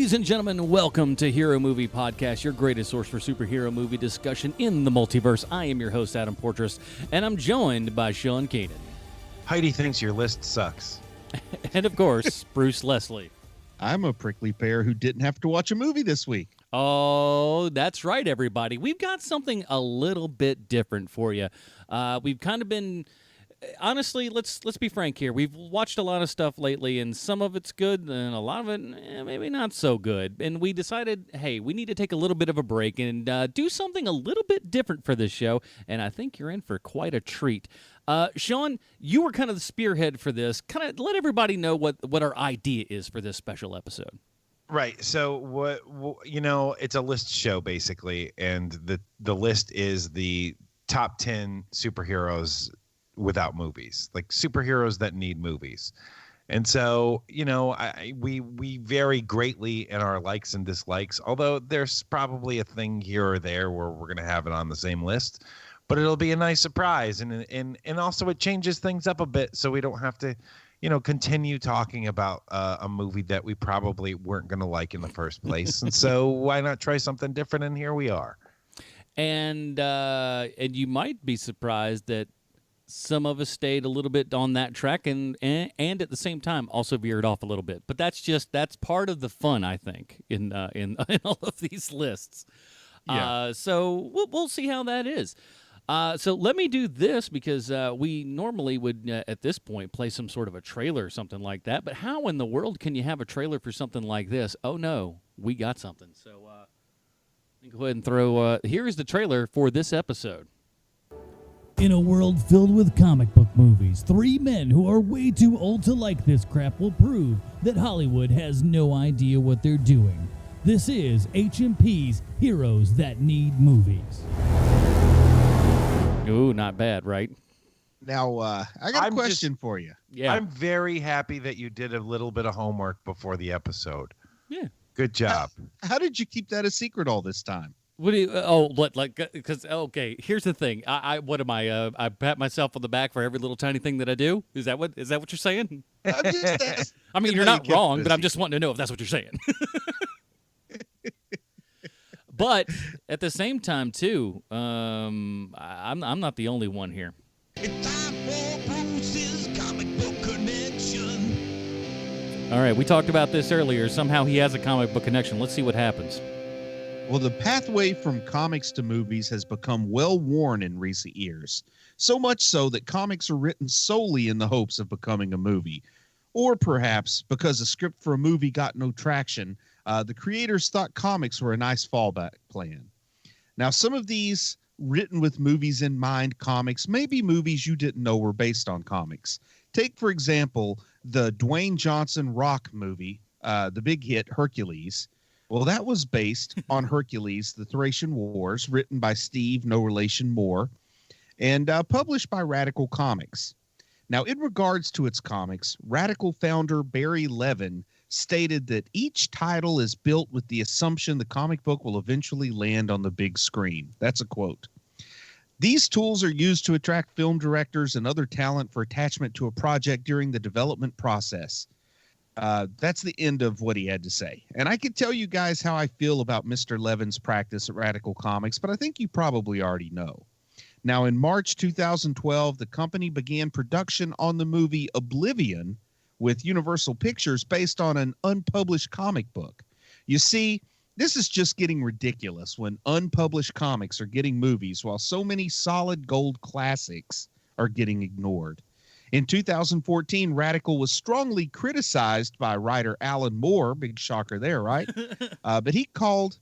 Ladies and gentlemen, welcome to Hero Movie Podcast, your greatest source for superhero movie discussion in the multiverse. I am your host, Adam Portrais, and I'm joined by Sean Keenan. Heidi thinks your list sucks. And, of course, Bruce Leslie. I'm a prickly pear who didn't have to watch a movie this week. Oh, that's right, everybody. We've got something a little bit different for you. We've kind of been... Honestly, let's be frank here. We've watched a lot of stuff lately, and some of it's good, and a lot of it maybe not so good. And we decided, hey, we need to take a little bit of a break and do something a little bit different for this show, and I think you're in for quite a treat. Sean, you were kind of the spearhead for this. Kind of let everybody know what our idea is for this special episode. Right. So it's a list show basically, and the list is the top 10 superheroes without movies, like superheroes that need movies. And so, we vary greatly in our likes and dislikes, although there's probably a thing here or there where we're going to have it on the same list, but it'll be a nice surprise. And also it changes things up a bit, so we don't have to, continue talking about a movie that we probably weren't going to like in the first place. And so why not try something different? And here we are. And you might be surprised that some of us stayed a little bit on that track and at the same time also veered off a little bit. But that's part of the fun, I think, in all of these lists. Yeah. So we'll see how that is. So let me do this because we normally would, at this point, play some sort of a trailer or something like that. But how in the world can you have a trailer for something like this? Oh, no, we got something. So let me go ahead and throw here is the trailer for this episode. In a world filled with comic book movies, three men who are way too old to like this crap will prove that Hollywood has no idea what they're doing. This is HMP's Heroes That Need Movies. Ooh, not bad, right? Now, I got a question for you. Yeah. I'm very happy that you did a little bit of homework before the episode. Yeah. Good job. How did you keep that a secret all this time? What do you? Because okay. Here's the thing. I pat myself on the back for every little tiny thing that I do. Is that what you're saying? I'm just I mean, you're not wrong, but I'm just wanting to know if that's what you're saying. But at the same time, too, I'm not the only one here. All right, we talked about this earlier. Somehow he has a comic book connection. Let's see what happens. Well, the pathway from comics to movies has become well worn in recent years. So much so that comics are written solely in the hopes of becoming a movie. Or perhaps because a script for a movie got no traction, the creators thought comics were a nice fallback plan. Now, some of these written with movies in mind comics may be movies you didn't know were based on comics. Take, for example, the Dwayne Johnson Rock movie, the big hit Hercules. Well, that was based on Hercules, the Thracian Wars, written by Steve, no relation, Moore, and published by Radical Comics. Now, in regards to its comics, Radical founder Barry Levin stated that each title is built with the assumption the comic book will eventually land on the big screen. That's a quote. These tools are used to attract film directors and other talent for attachment to a project during the development process. That's the end of what he had to say. And I could tell you guys how I feel about Mr. Levin's practice at Radical Comics, but I think you probably already know. Now, in March 2012, the company began production on the movie Oblivion with Universal Pictures based on an unpublished comic book. You see, this is just getting ridiculous when unpublished comics are getting movies while so many solid gold classics are getting ignored. In 2014, Radical was strongly criticized by writer Alan Moore, big shocker there, right? But he called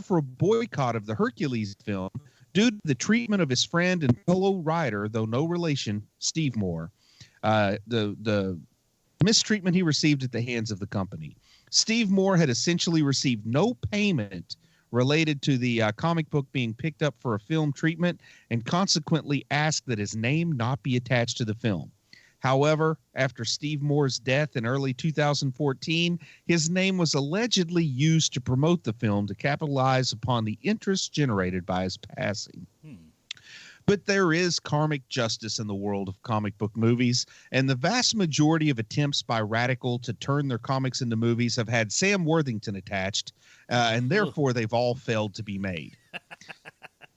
for a boycott of the Hercules film due to the treatment of his friend and fellow writer, though no relation, Steve Moore, the mistreatment he received at the hands of the company. Steve Moore had essentially received no payment related to the comic book being picked up for a film treatment and consequently asked that his name not be attached to the film. However, after Steve Moore's death in early 2014, his name was allegedly used to promote the film to capitalize upon the interest generated by his passing. But there is karmic justice in the world of comic book movies, and the vast majority of attempts by Radical to turn their comics into movies have had Sam Worthington attached, and therefore they've all failed to be made.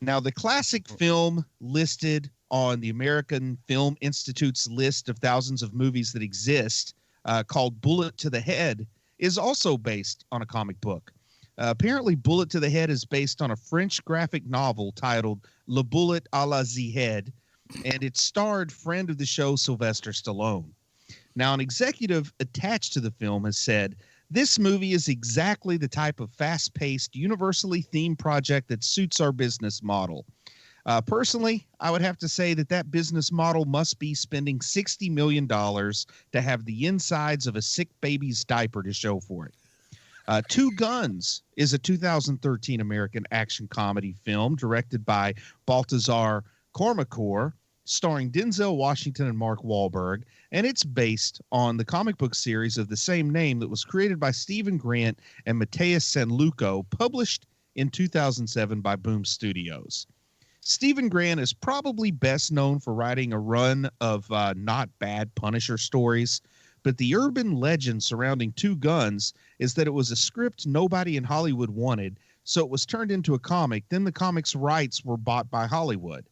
Now, the classic film listed on the American Film Institute's list of thousands of movies that exist, called Bullet to the Head, is also based on a comic book. Apparently, Bullet to the Head is based on a French graphic novel titled Le Bullet à la Head, and it starred friend of the show Sylvester Stallone. Now, an executive attached to the film has said, "This movie is exactly the type of fast-paced, universally themed project that suits our business model." Personally, I would have to say that business model must be spending $60 million to have the insides of a sick baby's diaper to show for it. Two Guns is a 2013 American action comedy film directed by Baltazar Kormacor, starring Denzel Washington and Mark Wahlberg, and it's based on the comic book series of the same name that was created by Stephen Grant and Mateus Sanluco, published in 2007 by Boom Studios. Stephen Grant is probably best known for writing a run of not bad Punisher stories, but the urban legend surrounding Two Guns is that it was a script nobody in Hollywood wanted, so it was turned into a comic. Then the comic's rights were bought by Hollywood.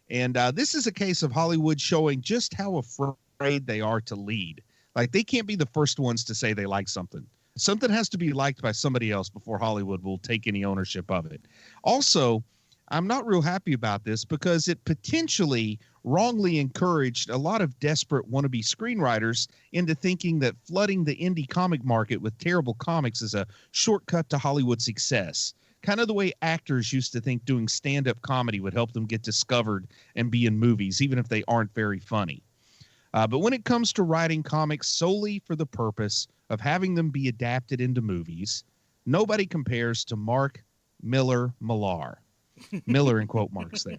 And this is a case of Hollywood showing just how afraid they are to lead. Like, they can't be the first ones to say they like something. Something has to be liked by somebody else before Hollywood will take any ownership of it. Also, I'm not real happy about this because it potentially wrongly encouraged a lot of desperate wannabe screenwriters into thinking that flooding the indie comic market with terrible comics is a shortcut to Hollywood success. Kind of the way actors used to think doing stand-up comedy would help them get discovered and be in movies, even if they aren't very funny. But when it comes to writing comics solely for the purpose of having them be adapted into movies, nobody compares to Mark Millar. Miller in quote marks there.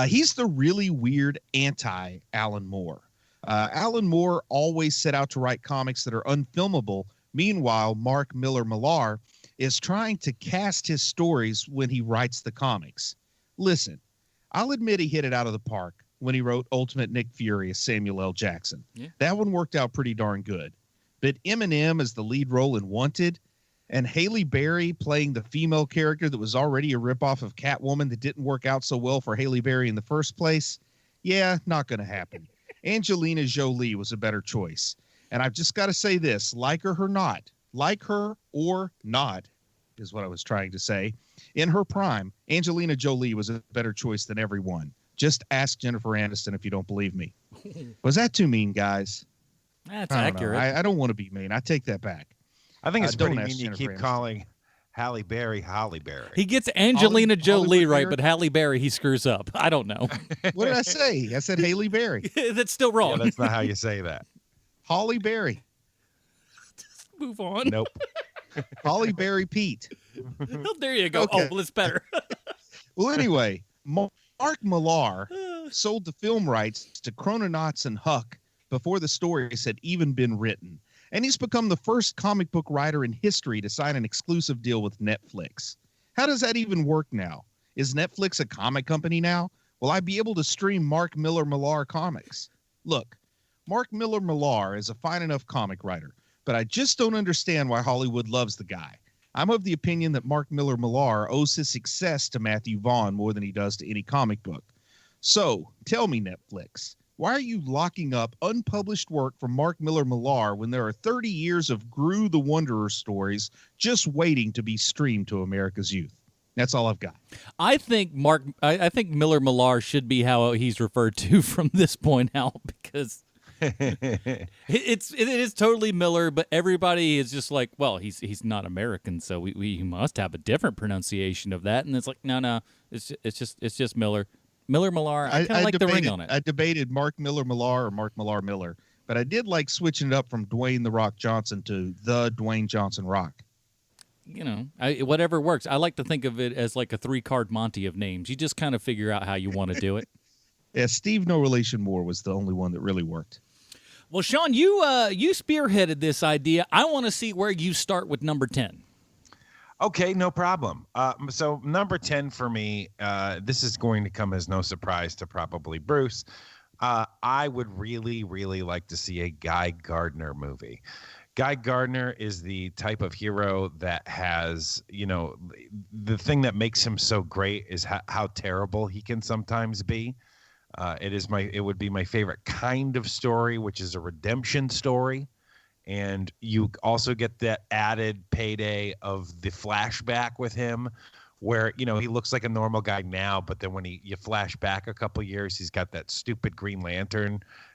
He's the really weird anti-Alan Moore. Alan Moore always set out to write comics that are unfilmable. Meanwhile, Mark Millar is trying to cast his stories when he writes the comics. Listen, I'll admit he hit it out of the park when he wrote Ultimate Nick Fury as Samuel L. Jackson. Yeah. That one worked out pretty darn good. But Eminem as the lead role in Wanted, and Halle Berry playing the female character that was already a ripoff of Catwoman that didn't work out so well for Halle Berry in the first place, yeah, not going to happen. Angelina Jolie was a better choice. And I've just got to say this, like her or not is what I was trying to say. In her prime, Angelina Jolie was a better choice than everyone. Just ask Jennifer Aniston if you don't believe me. Was that too mean, guys? That's accurate. I don't want to be mean. I take that back. I think it's pretty mean you Jennifer keep Aniston. Calling Halle Berry Halle Berry. He gets Angelina Jolie right, Berry? but Halle Berry he screws up. I don't know. What did I say? I said Halle Berry. That's still wrong. Yeah, that's not how you say that. Holly Berry. Just move on. Nope. Holly Berry Pete. Oh, there you go. Okay. Oh, well, it's better. Well, anyway, Mark Millar sold the film rights to Chrononauts and Huck before the stories had even been written. And he's become the first comic book writer in history to sign an exclusive deal with Netflix. How does that even work now? Is Netflix a comic company now? Will I be able to stream Mark Millar comics? Look, Mark Millar is a fine enough comic writer, but I just don't understand why Hollywood loves the guy. I'm of the opinion that Mark Millar owes his success to Matthew Vaughn more than he does to any comic book. So, tell me, Netflix, why are you locking up unpublished work from Mark Millar when there are 30 years of Gru the Wanderer stories just waiting to be streamed to America's youth? That's all I've got. I think Millar should be how he's referred to from this point out, because it is totally Miller, but everybody is just like, well, he's not American, so we must have a different pronunciation of that. And it's like, no, it's just Miller. Millar. I kind of like the ring on it. I debated Mark Millar or Mark Millar Miller, but I did like switching it up from Dwayne The Rock Johnson to the Dwayne Johnson Rock. You know, whatever works. I like to think of it as like a 3-card Monty of names. You just kind of figure out how you want to do it. Yeah, Steve No Relation Moore was the only one that really worked. Well, Sean, you spearheaded this idea. I want to see where you start with number 10. Okay, no problem. So number 10 for me, this is going to come as no surprise to probably Bruce. I would really, really like to see a Guy Gardner movie. Guy Gardner is the type of hero that has, the thing that makes him so great is how terrible he can sometimes be. It would be my favorite kind of story, which is a redemption story. And you also get that added payday of the flashback with him where, he looks like a normal guy now, but then when you flash back a couple years, he's got that stupid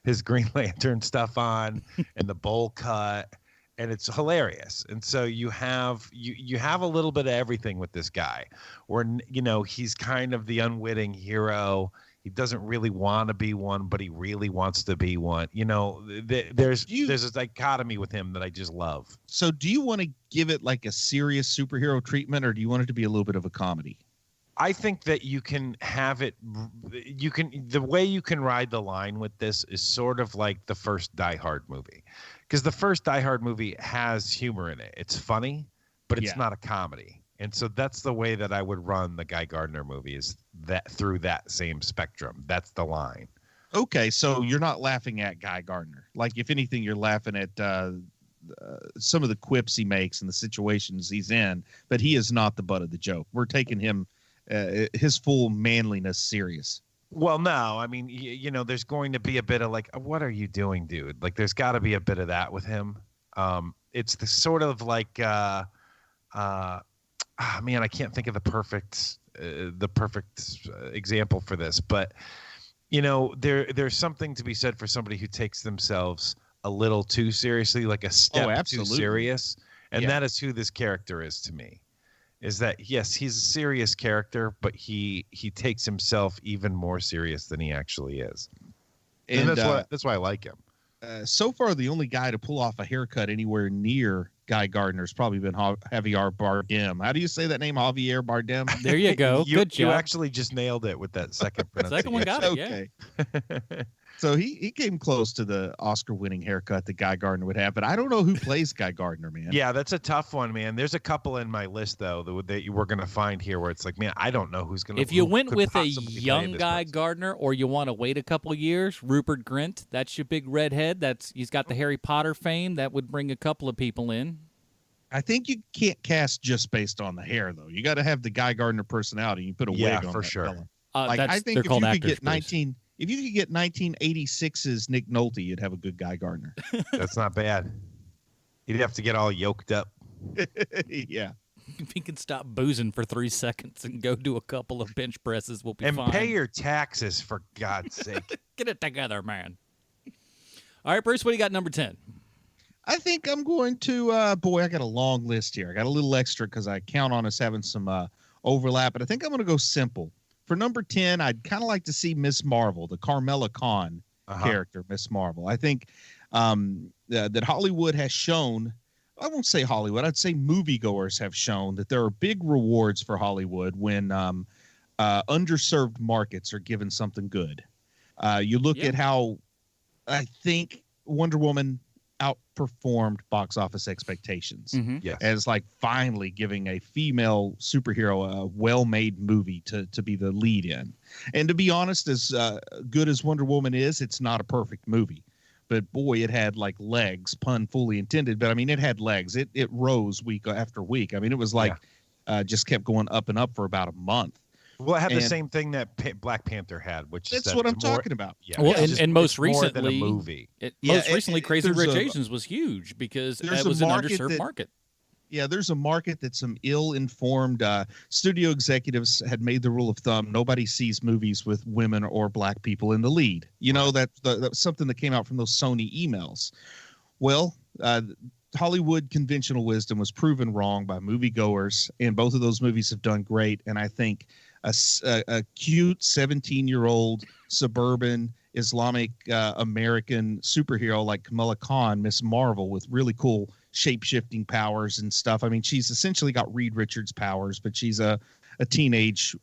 his Green Lantern stuff on and the bowl cut, and it's hilarious. And so you have a little bit of everything with this guy where, he's kind of the unwitting hero. He doesn't really want to be one, but he really wants to be one. There's a dichotomy with him that I just love. So do you want to give it like a serious superhero treatment, or do you want it to be a little bit of a comedy? I think that you can have it. The way you can ride the line with this is sort of like the first Die Hard movie, because the first Die Hard movie has humor in it. It's funny, but it's not a comedy. And so that's the way that I would run the Guy Gardner movie, is that through that same spectrum. That's the line. Okay, so you're not laughing at Guy Gardner. Like, if anything, you're laughing at some of the quips he makes and the situations he's in, but he is not the butt of the joke. We're taking him, his full manliness serious. Well, no, I mean, there's going to be a bit of like, what are you doing, dude? Like, there's got to be a bit of that with him. It's the sort of like, man, I can't think of the perfect example for this, but there's something to be said for somebody who takes themselves a little too seriously, like a step too serious, and that is who this character is to me. Is that, yes, he's a serious character, but he takes himself even more serious than he actually is, and that's why I like him. So far, the only guy to pull off a haircut anywhere near Guy Gardner's probably been Javier Bardem. How do you say that name, Javier Bardem? There you go. Good job. You actually just nailed it with that second pronunciation. Second one got it, okay. Yeah. So he came close to the Oscar-winning haircut that Guy Gardner would have, but I don't know who plays Guy Gardner, man. Yeah, that's a tough one, man. There's a couple in my list, though, that you were going to find here where it's like, man, I don't know who's going to. If you went with a young Guy Gardner, or you want to wait a couple years, Rupert Grint, that's your big redhead. He's got the Harry Potter fame. That would bring a couple of people in. I think you can't cast just based on the hair, though. You got to have the Guy Gardner personality. You put a wig on for that sure. fella. I think if you could get if you could get 1986's Nick Nolte, you'd have a good Guy Gardner. That's not bad. You'd have to get all yoked up. Yeah. If you can stop boozing for 3 seconds and go do a couple of bench presses, we'll be fine. And pay your taxes, for God's sake. Get it together, man. All right, Bruce, what do you got number 10? I think I'm going to, I got a long list here. I got a little extra because I count on us having some overlap, but I think I'm going to go simple. For number 10, I'd kind of like to see Miss Marvel, the Carmela Khan character, Miss Marvel. I think that Hollywood has shown, I won't say Hollywood, I'd say moviegoers have shown that there are big rewards for Hollywood when underserved markets are given something good. You look at how I think Wonder Woman outperformed box office expectations as like finally giving a female superhero a well-made movie to be the lead in. And to be honest, as good as Wonder Woman is, it's not a perfect movie, but boy, it had like legs, pun fully intended. But I mean, it had legs. It rose week after week. I mean, it was like just kept going up and up for about a month. Well, it had the same thing that Black Panther had, which that's what I'm talking about. Yeah, well, and most recently, more than a movie. Most recently, Crazy Rich Asians was huge because it was an underserved market. Yeah, there's a market that some ill-informed studio executives had made the rule of thumb: nobody sees movies with women or black people in the lead. You know, that's something that came out from those Sony emails. Well, Hollywood conventional wisdom was proven wrong by moviegoers, and both of those movies have done great. And I think a cute 17-year-old suburban Islamic American superhero like Kamala Khan, Miss Marvel, with really cool shape-shifting powers and stuff. I mean, she's essentially got Reed Richards powers, but she's a teenage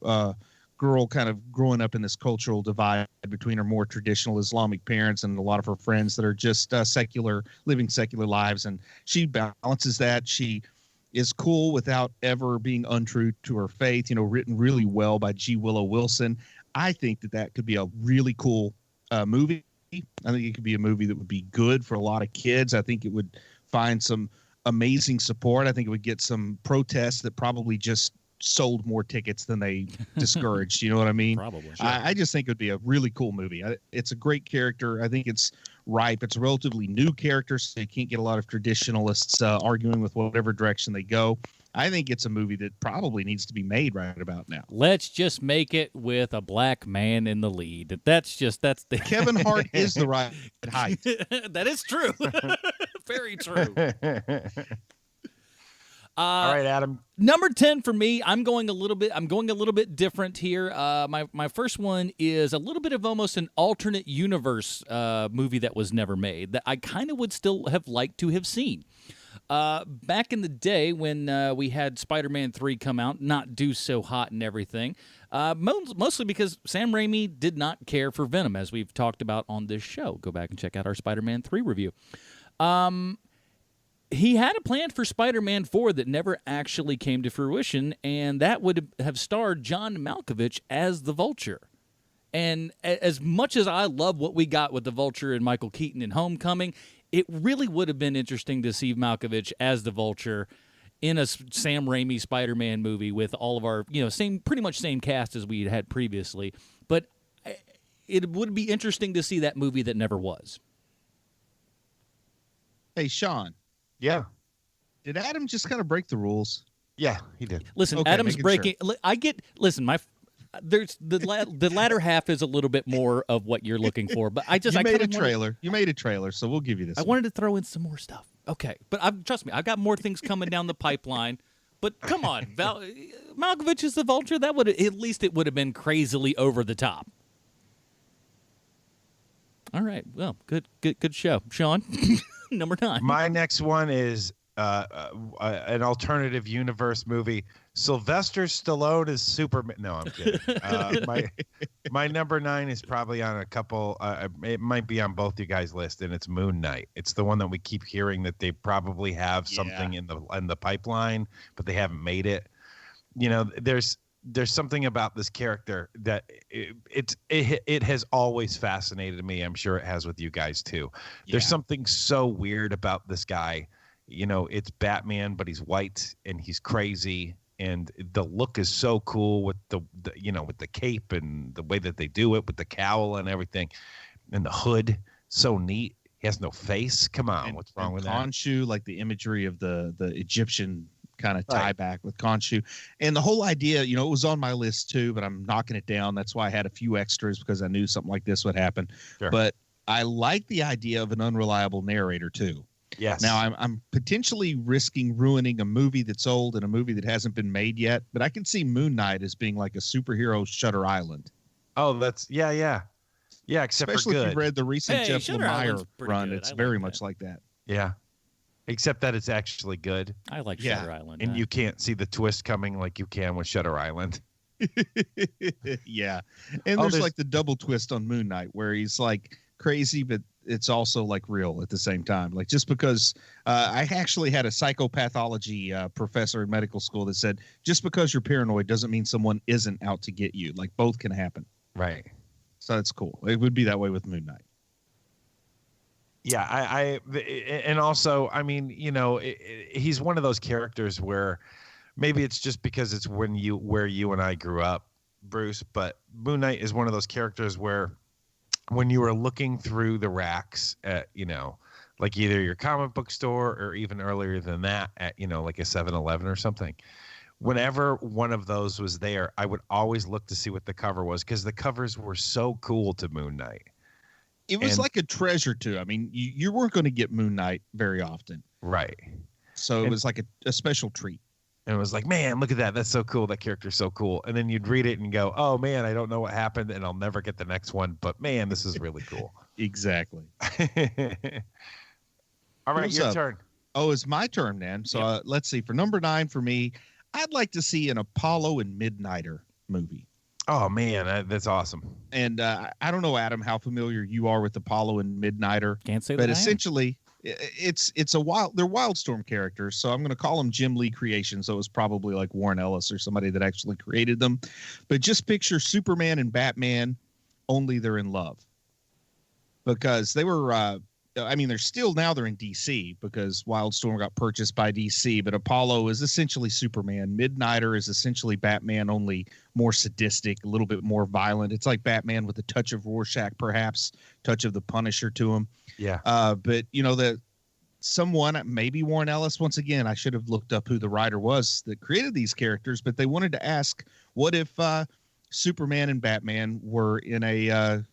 girl kind of growing up in this cultural divide between her more traditional Islamic parents and a lot of her friends that are just living secular lives. And she balances that. She is cool without ever being untrue to her faith, written really well by G. Willow Wilson. I think that could be a really cool movie. I think it could be a movie that would be good for a lot of kids. I think it would find some amazing support. I think it would get some protests that probably just sold more tickets than they discouraged. You know what I mean? Probably. Sure. I just think it would be a really cool movie. It's a great character. I think it's ripe. It's a relatively new character, so you can't get a lot of traditionalists arguing with whatever direction they go. I think it's a movie that probably needs to be made right about now. Let's just make it with a black man in the lead. That's the Kevin Hart is the right height. That is true. Very true. All right, Adam. Number 10 for me. I'm going a little bit different here. My first one is a little bit of almost an alternate universe movie that was never made that I kind of would still have liked to have seen. Back in the day when we had Spider-Man 3 come out, not do so hot and everything, mostly because Sam Raimi did not care for Venom, as we've talked about on this show. Go back and check out our Spider-Man 3 review. He had a plan for Spider-Man 4 that never actually came to fruition, and that would have starred John Malkovich as the Vulture. And as much as I love what we got with the Vulture and Michael Keaton in Homecoming, it really would have been interesting to see Malkovich as the Vulture in a Sam Raimi Spider-Man movie with all of our, pretty much same cast as we had previously. But it would be interesting to see that movie that never was. Hey, Sean. Yeah. Did Adam just kind of break the rules? Yeah, he did. Listen, Okay, Adam's breaking. Sure. There's the latter half is a little bit more of what you're looking for, but I made a trailer. You made a trailer, so we'll give you this. I wanted to throw in some more stuff. Okay, but trust me, I've got more things coming down the pipeline. But come on, Malkovich is the Vulture. That would at least it would have been crazily over the top. All right, well, good show, Sean. Number 9. My next one is an alternative universe movie. Sylvester Stallone is Superman. No, I'm kidding. My number 9 is probably on a couple. It might be on both you guys' list, and it's Moon Knight. It's the one that we keep hearing that they probably have something in the pipeline, but they haven't made it. There's something about this character that it has always fascinated me. I'm sure it has with you guys too. Yeah. There's something so weird about this guy. It's Batman, but he's white and he's crazy, and the look is so cool with with the cape and the way that they do it with the cowl and everything, and the hood, so neat. He has no face. Come on, what's wrong with that? Khonshu, like the imagery of the Egyptian kind of tie back with Khonshu, and the whole idea, it was on my list too, but I'm knocking it down. That's why I had a few extras, because I knew something like this would happen. Sure. But I like the idea of an unreliable narrator too. Yes. Now I'm potentially risking ruining a movie that's old and a movie that hasn't been made yet, but I can see Moon Knight as being like a superhero Shutter Island. Oh, that's yeah. Except especially for good. if you read the recent Jeff Shutter Lemire run, good. it's very much like that. Yeah. Except that it's actually good. I like Shutter Island. And you can't see the twist coming like you can with Shutter Island. Yeah. And there's like the double twist on Moon Knight where he's like crazy, but it's also like real at the same time. Like, just because I actually had a psychopathology professor in medical school that said, just because you're paranoid doesn't mean someone isn't out to get you. Like, both can happen. Right. So it's cool. It would be that way with Moon Knight. Yeah, and also, I mean, he's one of those characters where maybe it's just because it's where you and I grew up, Bruce, but Moon Knight is one of those characters where when you were looking through the racks at, like either your comic book store or even earlier than that at, like a 7-Eleven or something, whenever one of those was there, I would always look to see what the cover was, because the covers were so cool to Moon Knight. It was like a treasure too. I mean, you weren't going to get Moon Knight very often. Right. So it was like a special treat. And it was like, man, look at that. That's so cool. That character's so cool. And then you'd read it and go, oh, man, I don't know what happened, and I'll never get the next one. But, man, this is really cool. Exactly. All right, your turn. Oh, it's my turn, then. So let's see. For number 9 for me, I'd like to see an Apollo and Midnighter movie. Oh, man, that's awesome. And I don't know, Adam, how familiar you are with Apollo and Midnighter. Can't say that. But essentially, It's a wild. They're Wildstorm characters, so I'm going to call them Jim Lee creations. So it was probably like Warren Ellis or somebody that actually created them. But just picture Superman and Batman, only they're in love, because they were. They're still now they're in DC because Wildstorm got purchased by DC, but Apollo is essentially Superman. Midnighter is essentially Batman, only more sadistic, a little bit more violent. It's like Batman with a touch of Rorschach, perhaps, touch of the Punisher to him. Yeah. But someone, maybe Warren Ellis, once again, I should have looked up who the writer was that created these characters, but they wanted to ask, what if Superman and Batman were in a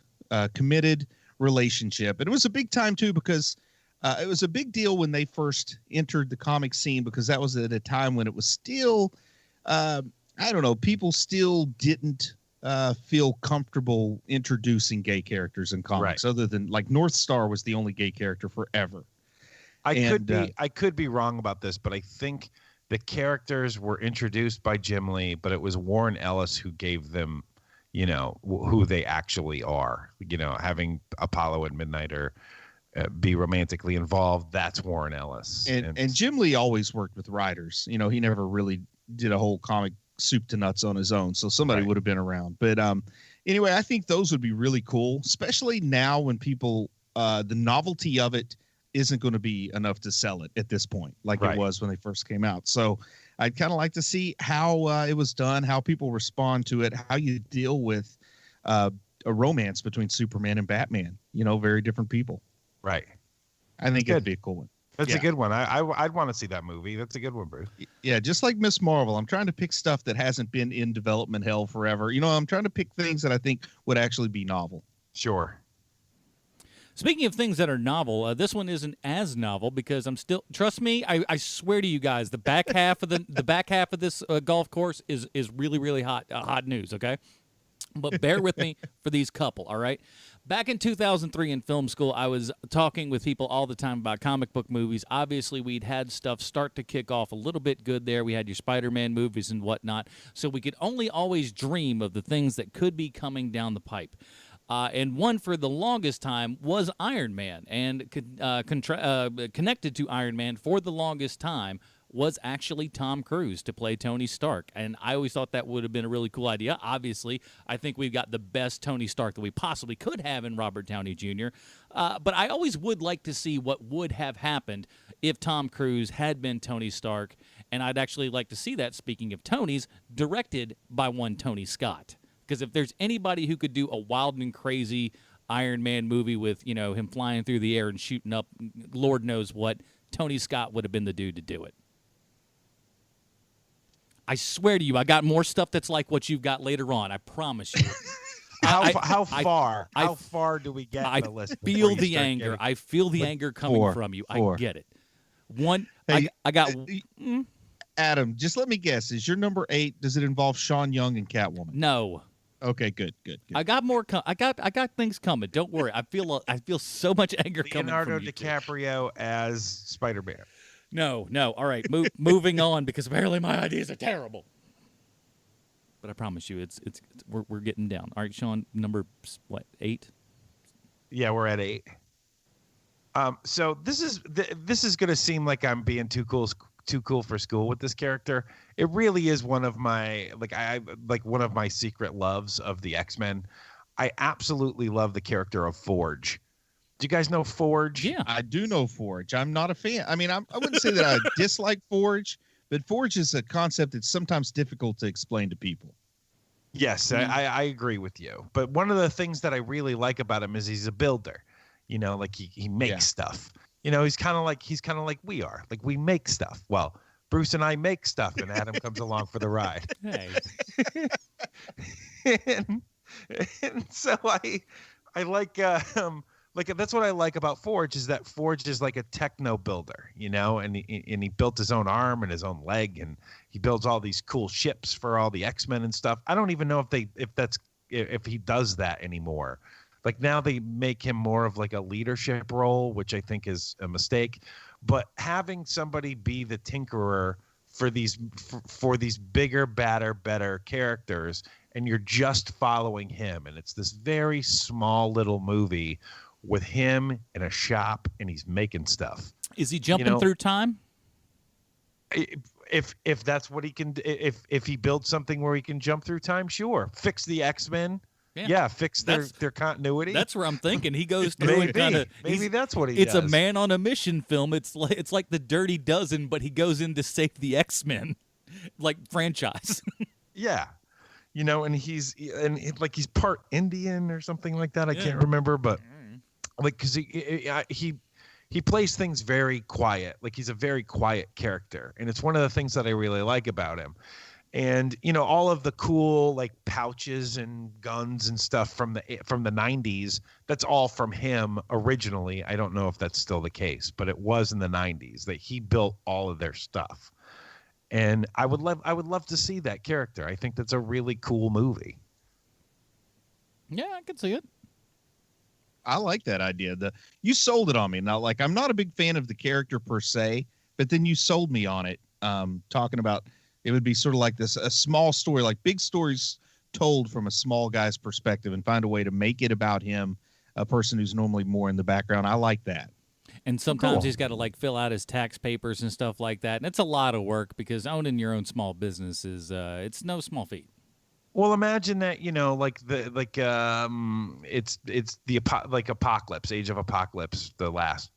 committed relationship? And it was a big time too, because it was a big deal when they first entered the comic scene, because that was at a time when it was still people still didn't feel comfortable introducing gay characters in comics, other than like North Star was the only gay character forever. I could be wrong about this, but I think the characters were introduced by Jim Lee, but it was Warren Ellis who gave them who they actually are. Having Apollo and Midnighter be romantically involved, that's Warren Ellis. And Jim Lee always worked with writers. He never really did a whole comic soup to nuts on his own, so somebody would have been around. But anyway, I think those would be really cool, especially now when people the novelty of it isn't going to be enough to sell it at this point, like it was when they first came out. So I'd kind of like to see how it was done, how people respond to it, how you deal with a romance between Superman and Batman. Very different people. Right. I think it'd be a cool one. That's a good one. I'd want to see that movie. That's a good one, Bruce. Yeah, just like Miss Marvel, I'm trying to pick stuff that hasn't been in development hell forever. I'm trying to pick things that I think would actually be novel. Sure. Speaking of things that are novel, this one isn't as novel because I'm still. Trust me, I swear to you guys, the back half of the back half of this golf course is really really hot news. Okay, but bear with me for these couple. All right, back in 2003 in film school, I was talking with people all the time about comic book movies. Obviously, we'd had stuff start to kick off a little bit good there. We had your Spider-Man movies and whatnot, so we could only always dream of the things that could be coming down the pipe. And one for the longest time was Iron Man, and connected to Iron Man for the longest time was actually Tom Cruise to play Tony Stark. And I always thought that would have been a really cool idea. Obviously, I think we've got the best Tony Stark that we possibly could have in Robert Downey Jr. But I always would like to see what would have happened if Tom Cruise had been Tony Stark. And I'd actually like to see that, speaking of Tonys, directed by one Tony Scott. Because if there's anybody who could do a wild and crazy Iron Man movie with, him flying through the air and shooting up Lord knows what, Tony Scott would have been the dude to do it. I swear to you, I got more stuff that's like what you've got later on. I promise you. How far do we get in the list? I feel the anger. I feel the anger coming from you. I get it. Hey, I got. Adam, just let me guess. Is your number 8? Does it involve Sean Young and Catwoman? No. Okay, good. I got more. I got things coming. Don't worry. I feel so much anger coming from you. Leonardo DiCaprio as Spider-Man. No. All right, moving on, because apparently my ideas are terrible. But I promise you, we're getting down. All right, Sean, number 8? Yeah, we're at 8. So this is going to seem like I'm being too cool for school with this character. It really is one of my one of my secret loves of the X-Men. I absolutely love the character of Forge. Do you guys know Forge? Yeah, I do know Forge. I'm not a fan. I mean, I wouldn't say that I dislike Forge, but Forge is a concept that's sometimes difficult to explain to people. Yes, I agree with you. But one of the things that I really like about him is he's a builder. Like he makes stuff. He's kind of like we are. Like, we make stuff. Well, Bruce and I make stuff, and Adam comes along for the ride. Hey. and so I like that's what I like about Forge, is that Forge is like a techno builder, and he built his own arm and his own leg, and he builds all these cool ships for all the X-Men and stuff. I don't even know if he does that anymore. Like, now they make him more of like a leadership role, which I think is a mistake. But having somebody be the tinkerer for these bigger, badder, better characters, and you're just following him, and it's this very small little movie with him in a shop and he's making stuff. Is he jumping through time? If that's what he can, if he builds something where he can jump through time, sure. Fix the X-Men. Yeah, fix their continuity. That's where I'm thinking. He goes through and kind of maybe that's what he does. It's a man on a mission film. It's like the Dirty Dozen, but he goes in to save the X-Men, like franchise. Yeah, and he's part Indian or something like that. I can't remember, but like because he plays things very quiet. Like he's a very quiet character, and it's one of the things that I really like about him. And all of the cool like pouches and guns and stuff from the 90s, that's all from him originally. I don't know if that's still the case, but it was in the 90s that he built all of their stuff. And I would love to see that character. I think that's a really cool movie. Yeah, I can see it. I like that idea. You sold it on me. Now, like, I'm not a big fan of the character per se, but then you sold me on it. Talking about it would be sort of like a small story, like big stories told from a small guy's perspective, and find a way to make it about him, a person who's normally more in the background. I like that. And sometimes he's got to like fill out his tax papers and stuff like that, and it's a lot of work because owning your own small business is it's no small feat. Well, imagine that it's the Apocalypse, Age of Apocalypse, the last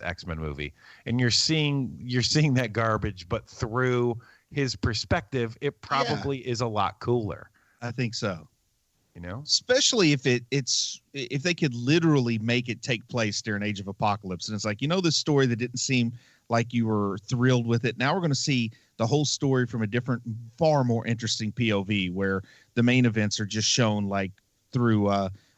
X-Men movie, and you're seeing that garbage, but through his perspective, it probably is a lot cooler. I think so. Especially if if they could literally make it take place during Age of Apocalypse, and it's like this story that didn't seem like you were thrilled with it. Now we're going to see the whole story from a different, far more interesting POV, where the main events are just shown like through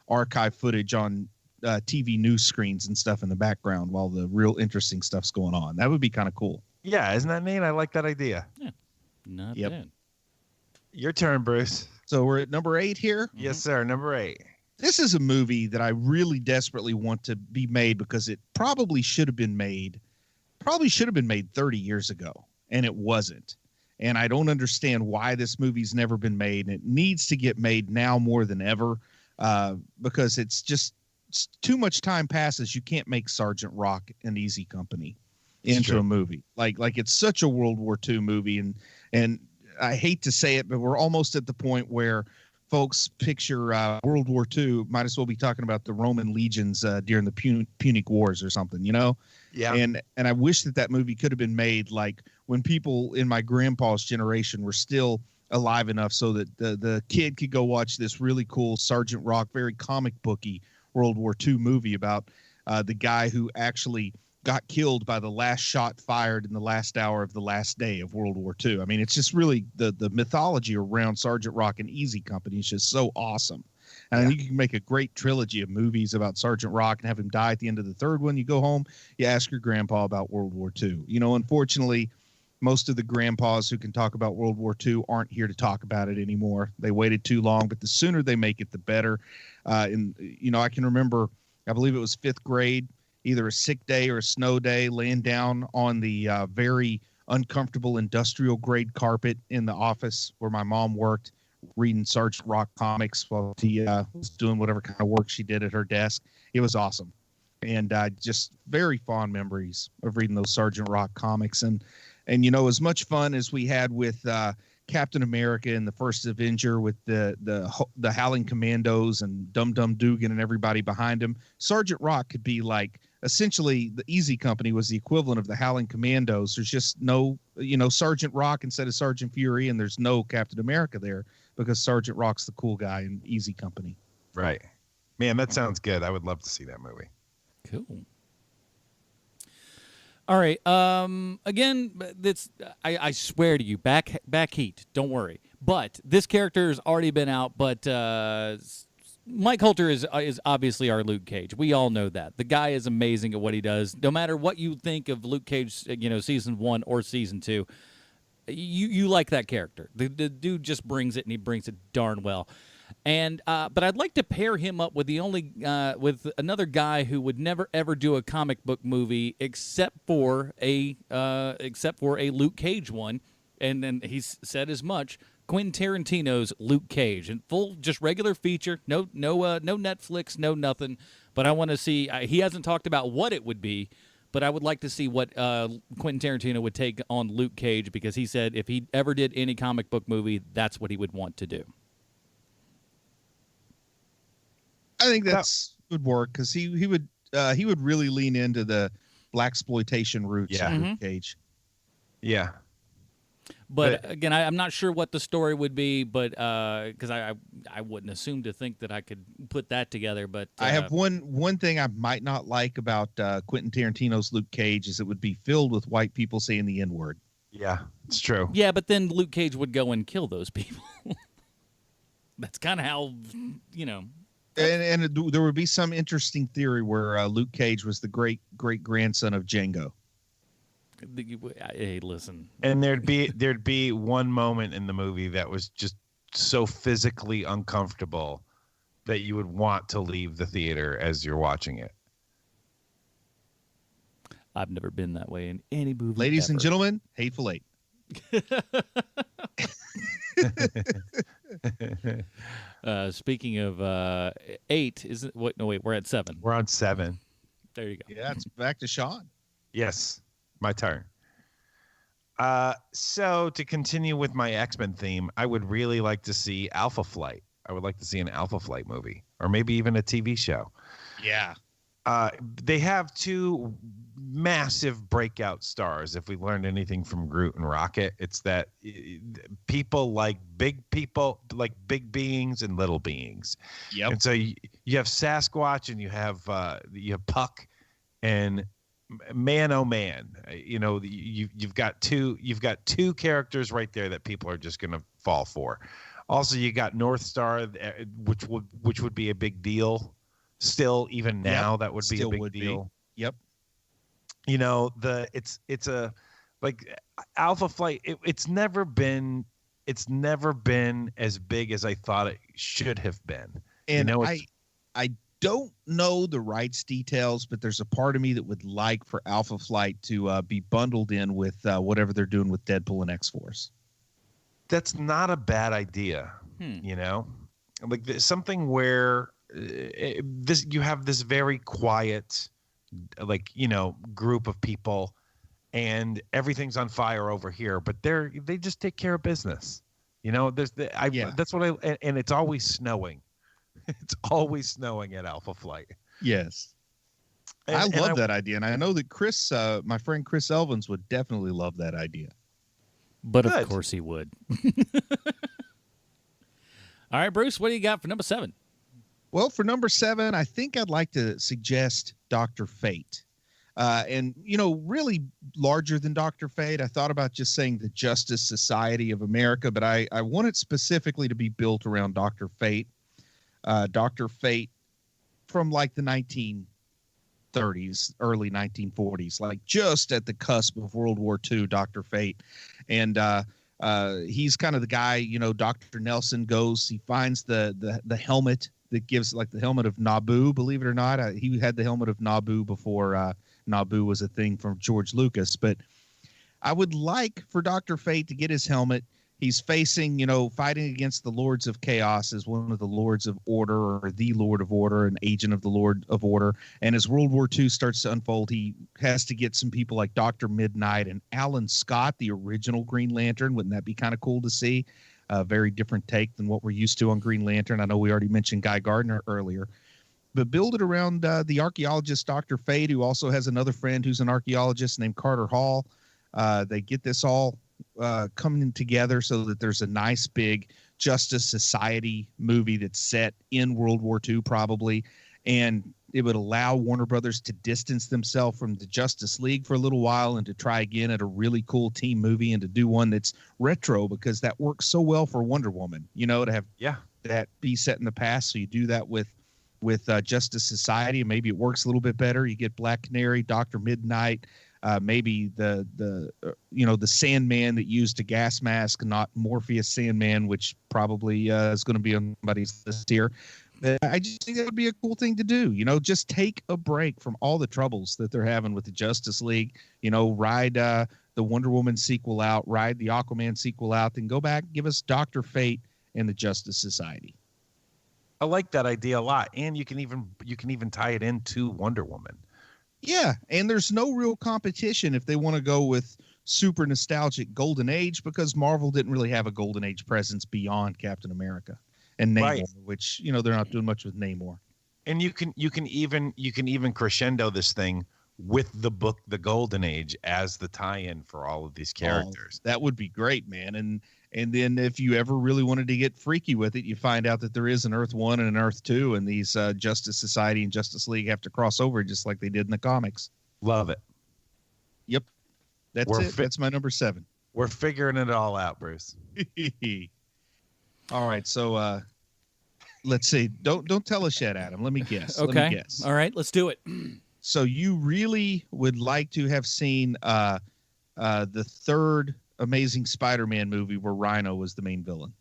archive footage on TV news screens and stuff in the background while the real interesting stuff's going on. That would be kind of cool. Yeah, isn't that neat? I like that idea. Yeah, not bad. Your turn, Bruce. So we're at number 8 here? Yes, sir. Number 8. This is a movie that I really desperately want to be made because it probably should have been made 30 years ago, and it wasn't. And I don't understand why this movie's never been made, and it needs to get made now more than ever because it's too much time passes. You can't make Sergeant Rock and Easy Company into a movie. Like it's such a World War II movie, and I hate to say it, but we're almost at the point where folks picture World War II might as well be talking about the Roman legions during the Punic Wars or something, Yeah. And I wish that movie could have been made like when people in my grandpa's generation were still alive enough so that the kid could go watch this really cool Sergeant Rock, very comic booky World War II movie about the guy who actually got killed by the last shot fired in the last hour of the last day of World War II. I mean, it's just really the mythology around Sergeant Rock and Easy Company is just so awesome. And I think you can make a great trilogy of movies about Sergeant Rock and have him die at the end of the third one. You go home, you ask your grandpa about World War II. Unfortunately, most of the grandpas who can talk about World War II aren't here to talk about it anymore. They waited too long, but the sooner they make it, the better. I can remember, I believe it was 5th grade, either a sick day or a snow day, laying down on the very uncomfortable industrial grade carpet in the office where my mom worked, reading Sergeant Rock comics while she was doing whatever kind of work she did at her desk. It was awesome. And just very fond memories of reading those Sergeant Rock comics. And as much fun as we had with Captain America and the First Avenger with the Howling Commandos and Dum Dum Dugan and everybody behind him, Sergeant Rock could be like, essentially the Easy Company was the equivalent of the Howling Commandos. There's just no, Sergeant Rock instead of Sergeant Fury, and there's no Captain America there because Sergeant Rock's the cool guy in Easy Company. Right. Man, that sounds good. I would love to see that movie. Cool. All right. Again, I swear to you, back heat. Don't worry. But this character has already been out. But Mike Holter is obviously our Luke Cage. We all know that. The guy is amazing at what he does. No matter what you think of Luke Cage, season 1 or season 2, you like that character. The dude just brings it, and he brings it darn well. And but I'd like to pair him up with with another guy who would never ever do a comic book movie except for a Luke Cage one, and then he's said as much. Quentin Tarantino's Luke Cage, and full just regular feature, no Netflix, no nothing, But I want to see. He hasn't talked about what it would be, but I would like to see what Quentin Tarantino would take on Luke Cage, because he said if he ever did any comic book movie, that's what he would want to do. I think that's would work, because he would really lean into the blaxploitation roots of Luke Cage. Yeah. But again, I'm not sure what the story would be, but because I wouldn't assume to think that I could put that together. But I have one thing I might not like about Quentin Tarantino's Luke Cage is it would be filled with white people saying the N-word. Yeah, it's true. Yeah, but then Luke Cage would go and kill those people. That's kind of how, you know. And there would be some interesting theory where Luke Cage was the great grandson of Django. Hey, listen. And there'd be one moment in the movie that was just so physically uncomfortable that you would want to leave the theater as you're watching it. I've never been that way in any movie. Ladies and gentlemen, Hateful Eight. Speaking of 8, isn't what? No, wait, we're at 7. We're on 7. There you go. Yeah, it's back to Sean. Yes, my turn. So to continue with my X-Men theme, I would really like to see Alpha Flight. I would like to see an Alpha Flight movie, or maybe even a TV show. Yeah. They have 2 massive breakout stars. If we learned anything from Groot and Rocket, it's that people like big beings and little beings. Yep. And so you have Sasquatch and you have Puck, and man, oh man, you know, you've got two characters right there that people are just going to fall for. Also, you got North Star, which would be a big deal. Still, even now, that would be a big deal. Yep. You know, it's a like Alpha Flight. It's never been as big as I thought it should have been. And you know, I don't know the rights details, but there's a part of me that would like for Alpha Flight to be bundled in with whatever they're doing with Deadpool and X-Force. That's not a bad idea. You know, like something where you have this very quiet, like, you know, group of people, and everything's on fire over here, but they just take care of business. You know, that's what and it's always snowing. It's always snowing at Alpha Flight. Yes. I love that idea. And I know that Chris, my friend Chris Elvins, would definitely love that idea. But of course he would. All right, Bruce, what do you got for number 7? Well, for number 7, I think I'd like to suggest Dr. Fate. And, you know, really larger than Dr. Fate, I thought about just saying the Justice Society of America, but I want it specifically to be built around Dr. Fate. Dr. Fate from like the 1930s, early 1940s, like just at the cusp of World War II, Dr. Fate. And he's kind of the guy, you know, Dr. Nelson goes, he finds the helmet that gives, like, the helmet of Naboo, believe it or not. He had the helmet of Naboo before Naboo was a thing from George Lucas. But I would like for Dr. Fate to get his helmet. He's facing, you know, fighting against the Lords of Chaos as one of the Lords of Order, or the Lord of Order, an agent of the Lord of Order. And as World War II starts to unfold, he has to get some people like Dr. Midnight and Alan Scott, the original Green Lantern. Wouldn't that be kind of cool to see? A very different take than what we're used to on Green Lantern. I know we already mentioned Guy Gardner earlier. But build it around the archaeologist Dr. Fate, who also has another friend who's an archaeologist named Carter Hall. They get this all coming together so that there's a nice big Justice Society movie that's set in World War II probably, and it would allow Warner Brothers to distance themselves from the Justice League for a little while and to try again at a really cool team movie, and to do one that's retro, because that works so well for Wonder Woman, you know, to have that be set in the past. So you do that with Justice Society, and maybe it works a little bit better. You get Black Canary, Dr. Midnight, maybe the Sandman that used a gas mask, not Morpheus Sandman, which probably is going to be on somebody's list here. I just think that would be a cool thing to do. You know, just take a break from all the troubles that they're having with the Justice League. You know, ride the Wonder Woman sequel out, ride the Aquaman sequel out, then go back, give us Dr. Fate and the Justice Society. I like that idea a lot, and you can even tie it into Wonder Woman. Yeah, and there's no real competition if they want to go with super nostalgic Golden Age, because Marvel didn't really have a Golden Age presence beyond Captain America and Namor, Right. which they're not doing much with Namor. And you can even crescendo this thing with the book The Golden Age as the tie-in for all of these characters. Oh, that would be great, man. And then if you ever really wanted to get freaky with it, you find out that there is an Earth 1 and an Earth 2, and these Justice Society and Justice League have to cross over just like they did in the comics. Love it. Yep. That's it. That's my number 7. We're figuring it all out, Bruce. All right, so let's see. Don't tell us yet, Adam. Let me guess. Okay. Let me guess. All right, let's do it. So you really would like to have seen the third Amazing Spider-Man movie where Rhino was the main villain,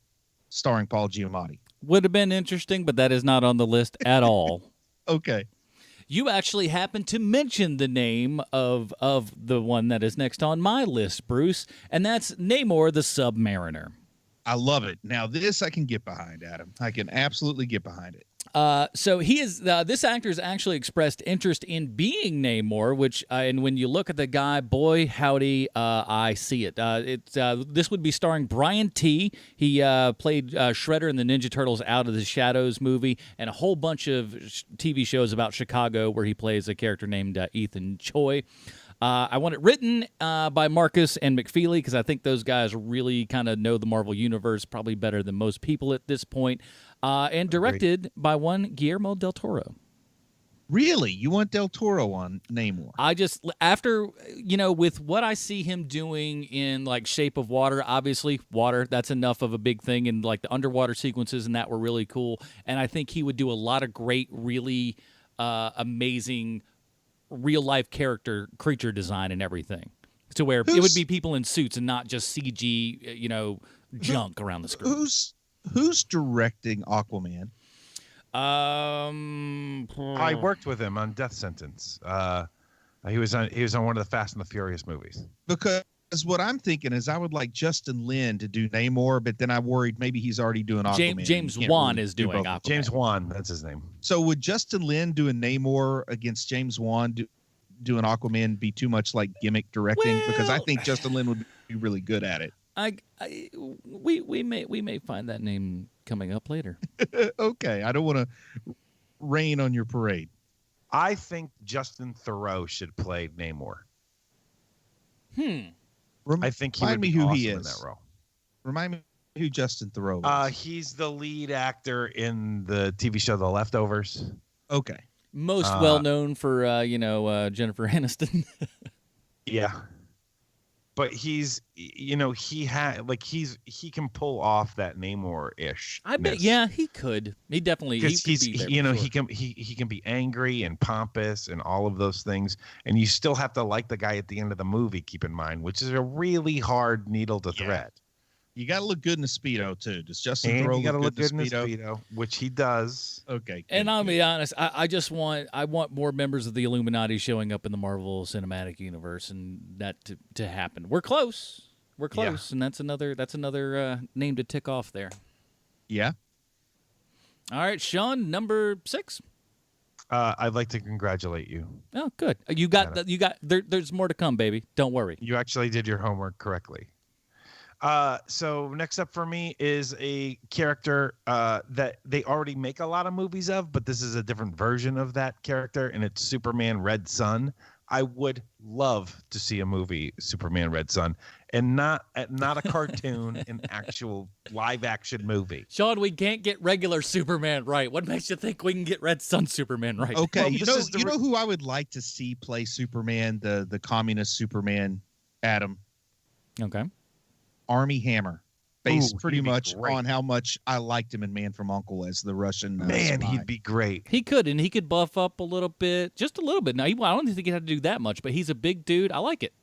starring Paul Giamatti. Would have been interesting, but that is not on the list at all. Okay. You actually happened to mention the name of the one that is next on my list, Bruce, and that's Namor the Submariner. I love it. Now, this I can get behind, Adam. I can absolutely get behind it. So he is. This actor has actually expressed interest in being Namor, which, and when you look at the guy, boy, howdy, I see it. This would be starring Brian T. He played Shredder in the Ninja Turtles Out of the Shadows movie, and a whole bunch of TV shows about Chicago where he plays a character named Ethan Choi. I want it written by Marcus and McFeely, because I think those guys really kind of know the Marvel Universe probably better than most people at this point. And directed by one Guillermo del Toro. Really? You want Del Toro on Namor? I just, after, with what I see him doing in, like, Shape of Water, obviously, water, that's enough of a big thing, and, like, the underwater sequences and that were really cool. And I think he would do a lot of great, really amazing real-life creature design and everything, to where it would be people in suits and not just CG, junk around the screen. Who's directing Aquaman? I worked with him on Death Sentence. He was on one of the Fast and the Furious movies. Because what I'm thinking is I would like Justin Lin to do Namor, but then I worried maybe he's already doing Aquaman. James Wan is doing Aquaman. James Wan, that's his name. So would Justin Lin doing Namor against James Wan doing Aquaman be too much like gimmick directing? Well, because I think Justin Lin would be really good at it. We may find that name coming up later. Okay, I don't want to rain on your parade. I think Justin Theroux should play Namor. I think he would be awesome in that role. Remind me who Justin Theroux is. He's the lead actor in the TV show The Leftovers. Okay. Most well known for Jennifer Aniston. Yeah. But he can pull off that Namor-ish. I bet, yeah, he could. He definitely, because he can be angry and pompous and all of those things, and you still have to like the guy at the end of the movie. Keep in mind, which is a really hard needle to thread. You got to look good in a Speedo too. Does Justin Theroux look good in a Speedo? Speedo, which he does. Okay. And I'll be honest, I want more members of the Illuminati showing up in the Marvel Cinematic Universe, and that to happen. We're close, and that's another name to tick off there. Yeah. All right, Sean, number 6. I'd like to congratulate you. Oh, good. There's more to come, baby. Don't worry. You actually did your homework correctly. So next up for me is a character that they already make a lot of movies of, but this is a different version of that character, and it's Superman Red Son. I would love to see a movie Superman Red Son, and not a cartoon, an actual live action movie. Sean, we can't get regular Superman right. What makes you think we can get Red Son Superman right? Okay, well, you know who I would like to see play Superman, the communist Superman, Adam? Okay. Army Hammer, based pretty much great. on how much I liked him in Man from U.N.C.L.E. as the Russian Man, spy. he'd be great. He could buff up a little bit, just a little bit. Now, I don't think he had to do that much, but he's a big dude. I like it.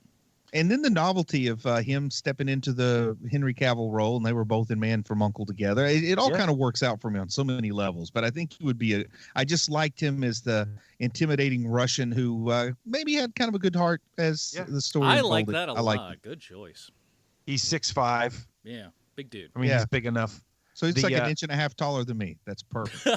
And then the novelty of him stepping into the Henry Cavill role, and they were both in Man from U.N.C.L.E. together. It all kind of works out for me on so many levels. But I think he would be I just liked him as the intimidating Russian who maybe had kind of a good heart as the story I unfolded. like that a lot. Good choice. He's 6'5". Yeah, big dude. I mean, he's big enough. So it's like an inch and a half taller than me. That's perfect.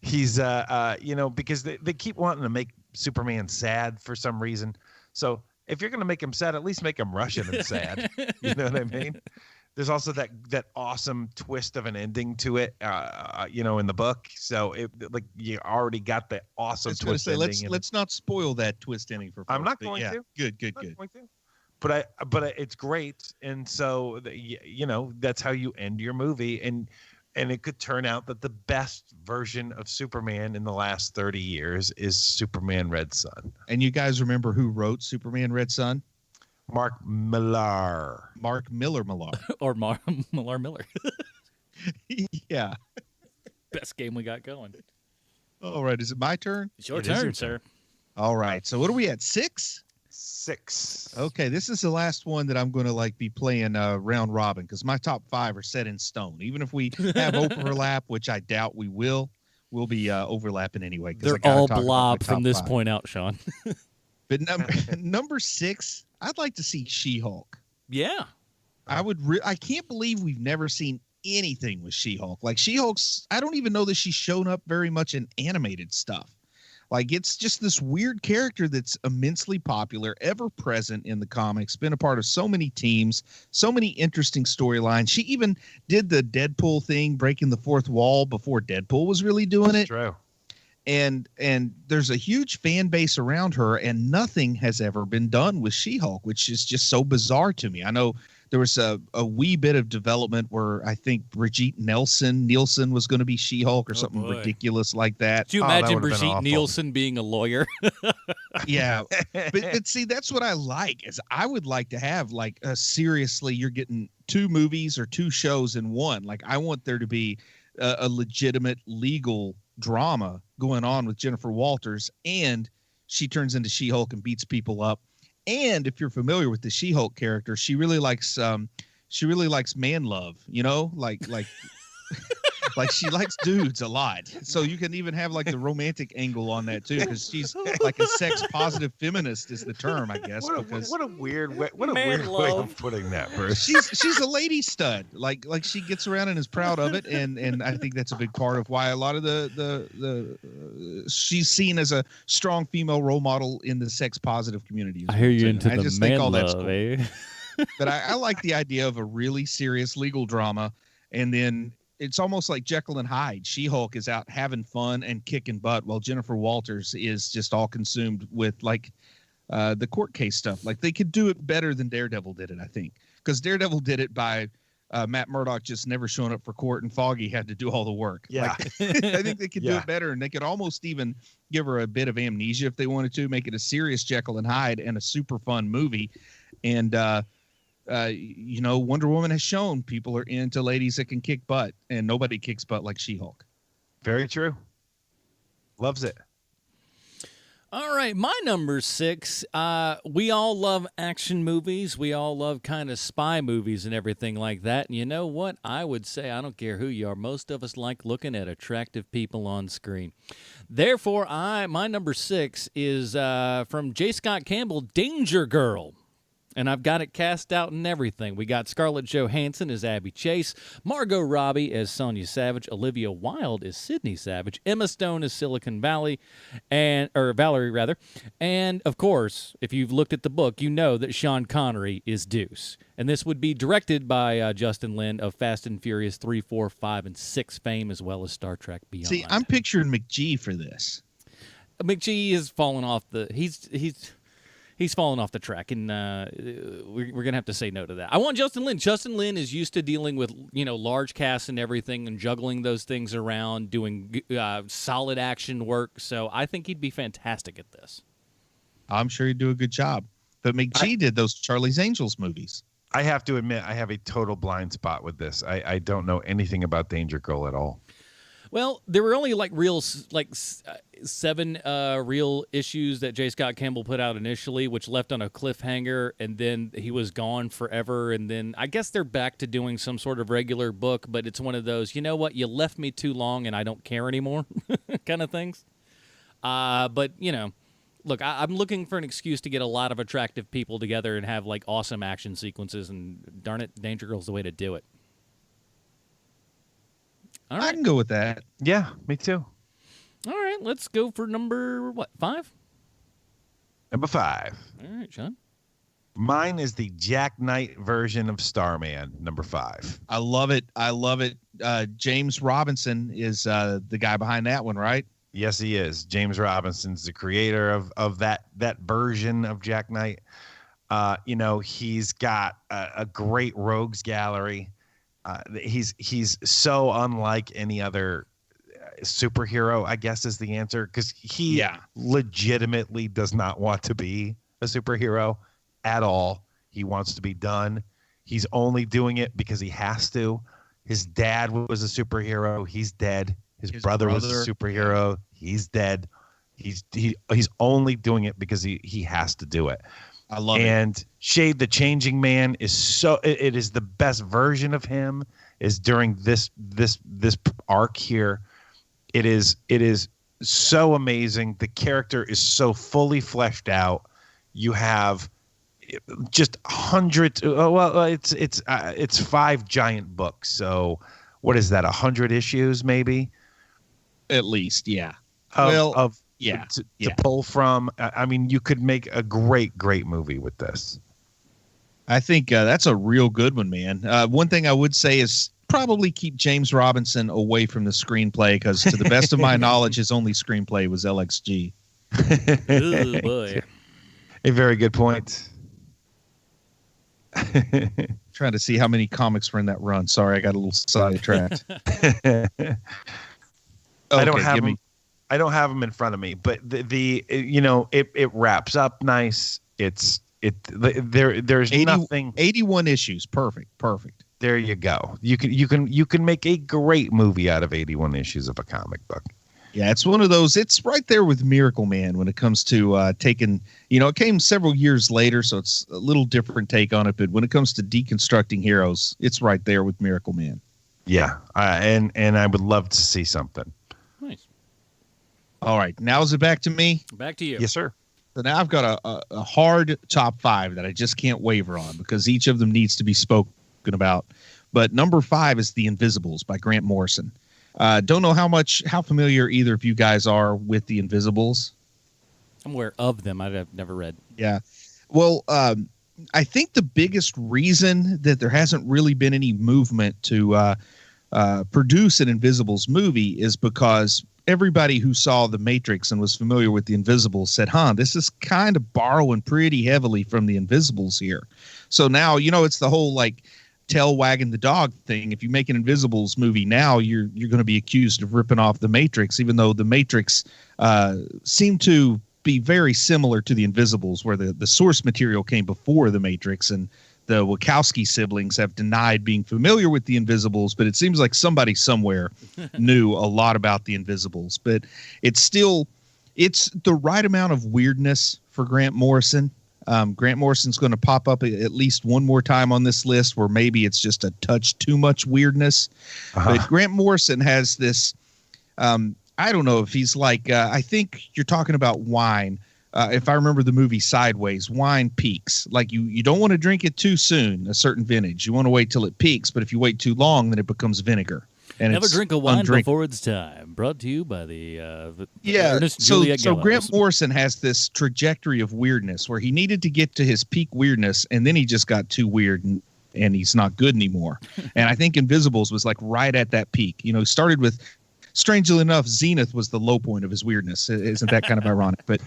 He's, because they keep wanting to make Superman sad for some reason. So if you're going to make him sad, at least make him Russian and sad. You know what I mean? There's also that awesome twist of an ending to it, in the book. So you already got the awesome twist ending. Let's not spoil that twist ending for folks. I'm not going to. Good. But it's great, and so that's how you end your movie, and it could turn out that the best version of Superman in the last 30 years is Superman Red Son. And you guys remember who wrote Superman Red Son? Mark Millar. Or Miller. Yeah. Best game we got going. All right, is it my turn? It's your turn, sir. All right, so what are we at, 6? 6. Okay, this is the last one that I'm going to be playing round robin because my top 5 are set in stone. Even if we have overlap, which I doubt we will, we'll be overlapping anyway. They're all blob from this point out, Sean. But number 6, I'd like to see She-Hulk. Yeah, I can't believe we've never seen anything with She-Hulk. Like She-Hulk's, I don't even know that she's shown up very much in animated stuff. Like, it's just this weird character that's immensely popular, ever present in the comics, been a part of so many teams, so many interesting storylines. She even did the Deadpool thing, breaking the fourth wall before Deadpool was really doing it. True. And there's a huge fan base around her, and nothing has ever been done with She-Hulk, which is just so bizarre to me. I know there was a wee bit of development where I think Brigitte Nielsen was going to be She-Hulk or something ridiculous like that. Could you imagine Brigitte Nielsen being a lawyer? Yeah. But see, that's what I like, is I would like to have seriously, you're getting 2 movies or 2 shows in one. Like, I want there to be a legitimate legal drama going on with Jennifer Walters, and she turns into She-Hulk and beats people up. And if you're familiar with the She-Hulk character, she really likes man love, like she likes dudes a lot. So you can even have the romantic angle on that too, because she's like a sex positive feminist is the term, I guess. What a weird way of putting that, Bruce. She's a lady stud. Like she gets around and is proud of it, and I think that's a big part of why a lot of the she's seen as a strong female role model in the sex positive community. I hear you into I the just man think all love, that's cool. eh? But I like the idea of a really serious legal drama, and then it's almost like Jekyll and Hyde. She-Hulk is out having fun and kicking butt, while Jennifer Walters is just all consumed with the court case stuff. Like, they could do it better than Daredevil did it, I think, because Daredevil did it by Matt Murdock just never showing up for court, and Foggy had to do all the work. Yeah, I think they could do it better, and they could almost even give her a bit of amnesia if they wanted to, make it a serious Jekyll and Hyde and a super fun movie. And Wonder Woman has shown people are into ladies that can kick butt, and nobody kicks butt like She-Hulk. Very true. Loves it. All right, my number 6. We all love action movies. We all love kind of spy movies and everything like that. And you know what? I would say, I don't care who you are, most of us like looking at attractive people on screen. Therefore, my number 6 is from J. Scott Campbell, Danger Girl. And I've got it cast out and everything. We got Scarlett Johansson as Abby Chase, Margot Robbie as Sonya Savage, Olivia Wilde as Sydney Savage, Emma Stone as Silicon Valley, Valerie rather. And of course, if you've looked at the book, you know that Sean Connery is Deuce. And this would be directed by Justin Lin of Fast and Furious 3, 4, 5, and 6 fame, as well as Star Trek Beyond. See, I'm picturing McGee for this. McGee has fallen off the. He's fallen off the track, and we're going to have to say no to that. I want Justin Lin. Justin Lin is used to dealing with, large casts and everything and juggling those things around, doing solid action work. So I think he'd be fantastic at this. I'm sure he'd do a good job. But McGee did those Charlie's Angels movies. I have to admit, I have a total blind spot with this. I don't know anything about Danger Girl at all. Well, there were only 7 real issues that J. Scott Campbell put out initially, which left on a cliffhanger, and then he was gone forever. And then I guess they're back to doing some sort of regular book, but it's one of those, you know what, you left me too long and I don't care anymore kind of things. But, look, I'm looking for an excuse to get a lot of attractive people together and have like awesome action sequences, and darn it, Danger Girl's the way to do it. All right. I can go with that. Yeah, me too. All right, let's go for number, 5? Number 5. All right, Sean. Mine is the Jack Knight version of Starman, number 5. I love it. James Robinson is the guy behind that one, right? Yes, he is. James Robinson's the creator of that version of Jack Knight. He's got a great rogues gallery. He's so unlike any other superhero, I guess, is the answer, because he legitimately does not want to be a superhero at all. He wants to be done. He's only doing it because he has to. His dad was a superhero. He's dead. His brother was a superhero. He's dead. He's only doing it because he has to do it. I love it. And Shade the Changing Man is it is the best version of him is during this arc here. It is so amazing. The character is so fully fleshed out. You have just hundreds. It's 5 giant books. So what is that? 100 issues, maybe? At least, yeah. To Yeah. pull from. I mean, you could make a great movie with this. I think that's a real good one, man. One thing I would say is probably keep James Robinson away from the screenplay, because to the best of my knowledge, his only screenplay was LXG. Oh, boy. A very good point. Trying to see how many comics were in that run. Sorry, I got a little sidetracked. I don't have them. I don't have them in front of me, but it wraps up nice. There's 81 issues. Perfect. There you go. You can make a great movie out of 81 issues of a comic book. Yeah, it's one of those. It's right there with Miracle Man when it comes to taking. It came several years later, so it's a little different take on it. But when it comes to deconstructing heroes, it's right there with Miracle Man. Yeah, and I would love to see something. Nice. All right, now is it back to me? Back to you. Yes, sir. So now I've got a hard top 5 that I just can't waver on, because each of them needs to be spoken about. But number 5 is The Invisibles by Grant Morrison. Don't know how familiar either of you guys are with The Invisibles. I'm aware of them. I've never read. Yeah. Well, I think the biggest reason that there hasn't really been any movement to produce an Invisibles movie is because everybody who saw The Matrix and was familiar with The Invisibles said, this is kind of borrowing pretty heavily from The Invisibles here. So now, it's the whole like tail wagging the dog thing. If you make an Invisibles movie now, you're going to be accused of ripping off The Matrix, even though The Matrix seemed to be very similar to The Invisibles, where the source material came before The Matrix, and the Wachowski siblings have denied being familiar with The Invisibles, but it seems like somebody somewhere knew a lot about The Invisibles. But it's the right amount of weirdness for Grant Morrison. Grant Morrison's going to pop up at least one more time on this list where maybe it's just a touch too much weirdness. But Grant Morrison has this, I don't know if he's like, I think you're talking about wine. If I remember the movie Sideways, wine peaks. Like you don't want to drink it too soon, a certain vintage. You want to wait till it peaks, but if you wait too long, then it becomes vinegar. And Never drink a wine before it's time. Brought to you by the Ernest so Juliet Gallows. Grant Morrison has this trajectory of weirdness where he needed to get to his peak weirdness, and then he just got too weird and he's not good anymore. And I think Invisibles was like right at that peak. He started with, strangely enough, Zenith was the low point of his weirdness. Isn't that kind of ironic? But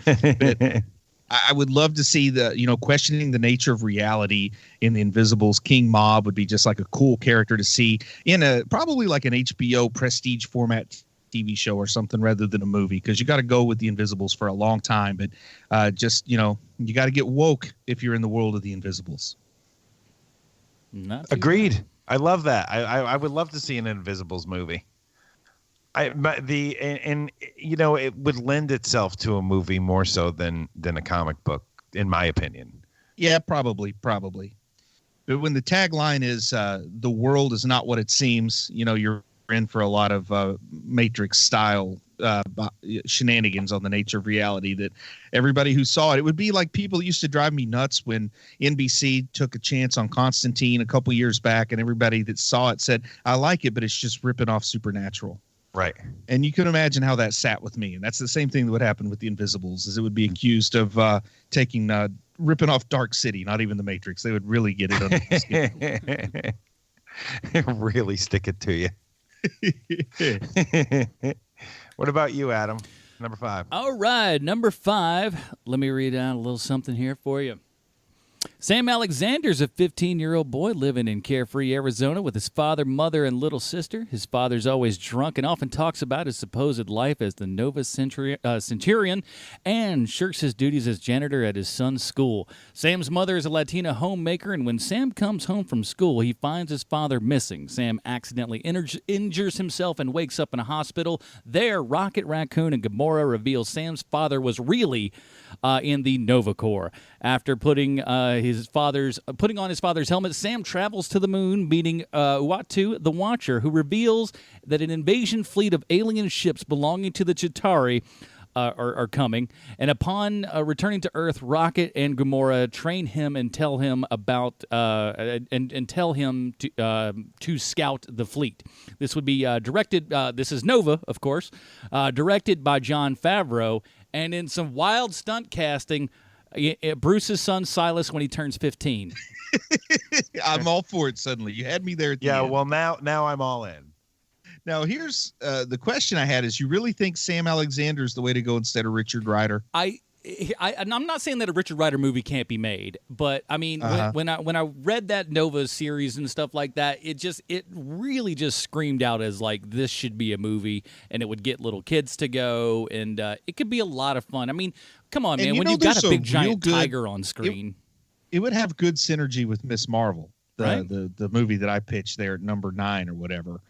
I would love to see questioning the nature of reality in The Invisibles. King Mob would be just like a cool character to see in probably like an HBO prestige format TV show or something rather than a movie, because you got to go with The Invisibles for a long time. But you got to get woke if you're in the world of The Invisibles. Agreed. I love that. I would love to see an Invisibles movie. It would lend itself to a movie more so than a comic book, in my opinion. Yeah, probably. But when the tagline is "the world is not what it seems," you're in for a lot of Matrix style shenanigans on the nature of reality that everybody who saw it, it would be like people used to drive me nuts when NBC took a chance on Constantine a couple years back, and everybody that saw it said, I like it, but it's just ripping off Supernatural. Right. And you can imagine how that sat with me. And that's the same thing that would happen with the Invisibles, is it would be accused of ripping off Dark City, not even the Matrix. They would really get it under the skin. Really stick it to you. What about you, Adam? Number 5. All right, number 5. Let me read out a little something here for you. Sam Alexander's a 15-year-old boy living in carefree Arizona with his father, mother, and little sister. His father's always drunk and often talks about his supposed life as the Nova Centurion and shirks his duties as janitor at his son's school. Sam's mother is a Latina homemaker, and when Sam comes home from school, he finds his father missing. Sam accidentally injures himself and wakes up in a hospital. There, Rocket Raccoon and Gamora reveal Sam's father was really in the Nova Corps. After putting on his father's helmet, Sam travels to the moon, meeting Uatu, the Watcher, who reveals that an invasion fleet of alien ships belonging to the Chitauri are coming. And upon returning to Earth, Rocket and Gamora train him and tell him about and tell him to scout the fleet. This would be directed. This is Nova, of course, directed by Jon Favreau, and in some wild stunt casting. Bruce's son Silas when he turns 15. I'm all for it. Suddenly, you had me there. At the end. Well, now I'm all in. Now, here's the question I had: is you really think Sam Alexander is the way to go instead of Richard Rider? I'm not saying that a Richard Rider movie can't be made, but I mean, when I read that Nova series and stuff like that, it really just screamed out as like this should be a movie, and it would get little kids to go, and it could be a lot of fun. I mean, come on, man, when you've got a big giant tiger on screen, it would have good synergy with Miss Marvel, right? the movie that I pitched there at number 9 or whatever.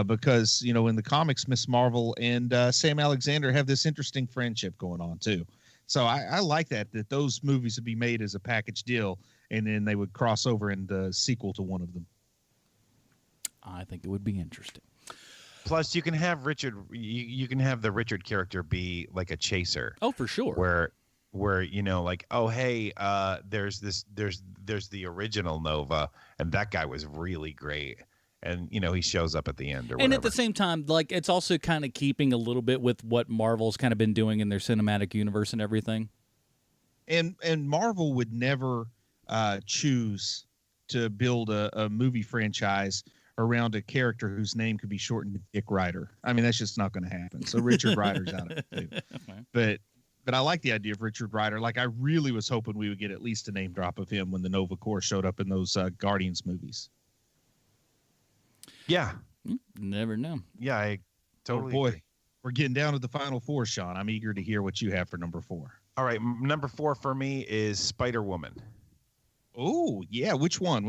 Because in the comics, Miss Marvel and Sam Alexander have this interesting friendship going on too. So I like that those movies would be made as a package deal, and then they would cross over in the sequel to one of them. I think it would be interesting. Plus, you can have Richard. You can have the Richard character be like a chaser. Oh, for sure. Where like, oh hey, there's the original Nova, and that guy was really great. And, he shows up at the end or whatever. And at the same time, like, it's also kind of keeping a little bit with what Marvel's kind of been doing in their cinematic universe and everything. And Marvel would never choose to build a movie franchise around a character whose name could be shortened to Dick Rider. I mean, that's just not going to happen. So Richard Rider's out of it, too. Okay. But I like the idea of Richard Rider. Like, I really was hoping we would get at least a name drop of him when the Nova Corps showed up in those Guardians movies. Yeah. Never know. Yeah, I totally boy, agree. We're getting down to the final 4, Sean. I'm eager to hear what you have for number 4. All right, number 4 for me is Spider-Woman. Oh, yeah. Which one?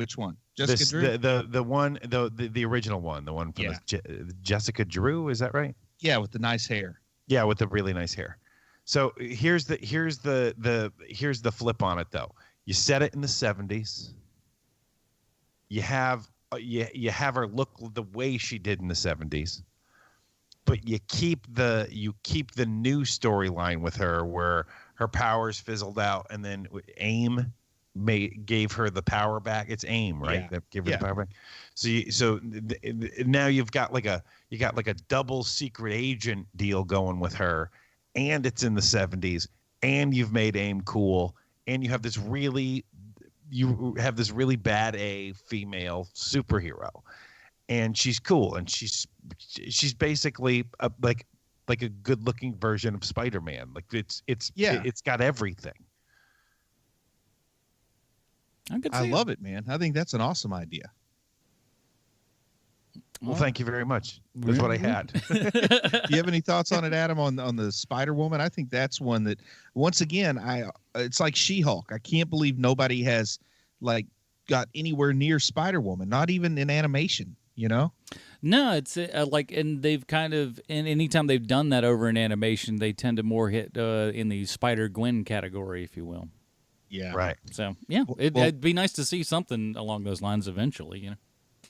Jessica Drew? The original one, the one from Jessica Drew, is that right? Yeah, with the nice hair. Yeah, with the really nice hair. So here's the flip on it though. You set it in the 70s. You have her look the way she did in the 70s, but you keep the new storyline with her where her powers fizzled out, and then AIM gave her the power back. It's AIM, right? Yeah. That gave her the power back. So now you've got like a double secret agent deal going with her, and it's in the 70s, and you've made AIM cool, and you have this really bad A female superhero, and she's cool, and she's basically like a good looking version of Spider-Man. Like it's got everything. I love it, man. I think that's an awesome idea. Well, thank you very much. That's what I had. Do you have any thoughts on it, Adam, on the Spider-Woman? I think that's one that, once again, it's like She-Hulk. I can't believe nobody has got anywhere near Spider-Woman, not even in animation, No, it's and they've kind of, and anytime they've done that over in animation, they tend to more hit in the Spider-Gwen category, if you will. Yeah. Right. So, yeah, it'd be nice to see something along those lines eventually,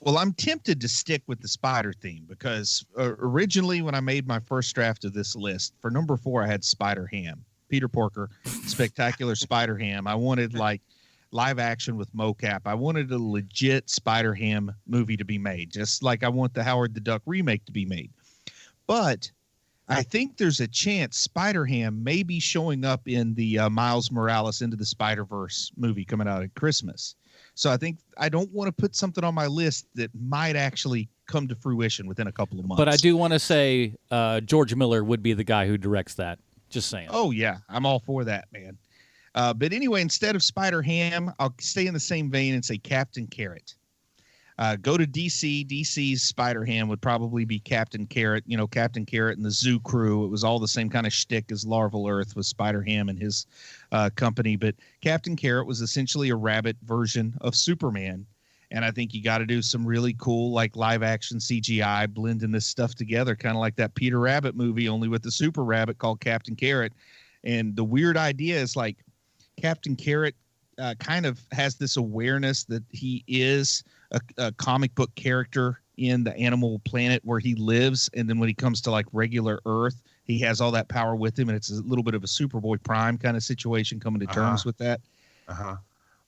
Well, I'm tempted to stick with the spider theme because originally when I made my first draft of this list, for number 4, I had Spider-Ham. Peter Porker, Spectacular Spider-Ham. I wanted like live action with mocap. I wanted a legit Spider-Ham movie to be made, just like I want the Howard the Duck remake to be made. But I think there's a chance Spider-Ham may be showing up in the Miles Morales Into the Spider-Verse movie coming out at Christmas. So I think I don't want to put something on my list that might actually come to fruition within a couple of months. But I do want to say George Miller would be the guy who directs that. Just saying. Oh, yeah. I'm all for that, man. But anyway, instead of Spider-Ham, I'll stay in the same vein and say Captain Carrot. Go to DC. DC's Spider-Ham would probably be Captain Carrot. You know, Captain Carrot and the Zoo Crew. It was all the same kind of shtick as Larval Earth with Spider-Ham and his company. But Captain Carrot was essentially a rabbit version of Superman. And I think you got to do some really cool, like live action CGI, blending this stuff together, kind of like that Peter Rabbit movie, only with the super rabbit called Captain Carrot. And the weird idea is like Captain Carrot kind of has this awareness that he is a comic book character in the animal planet where he lives. And then when he comes to like regular Earth, he has all that power with him. And it's a little bit of a Superboy Prime kind of situation coming to terms with that.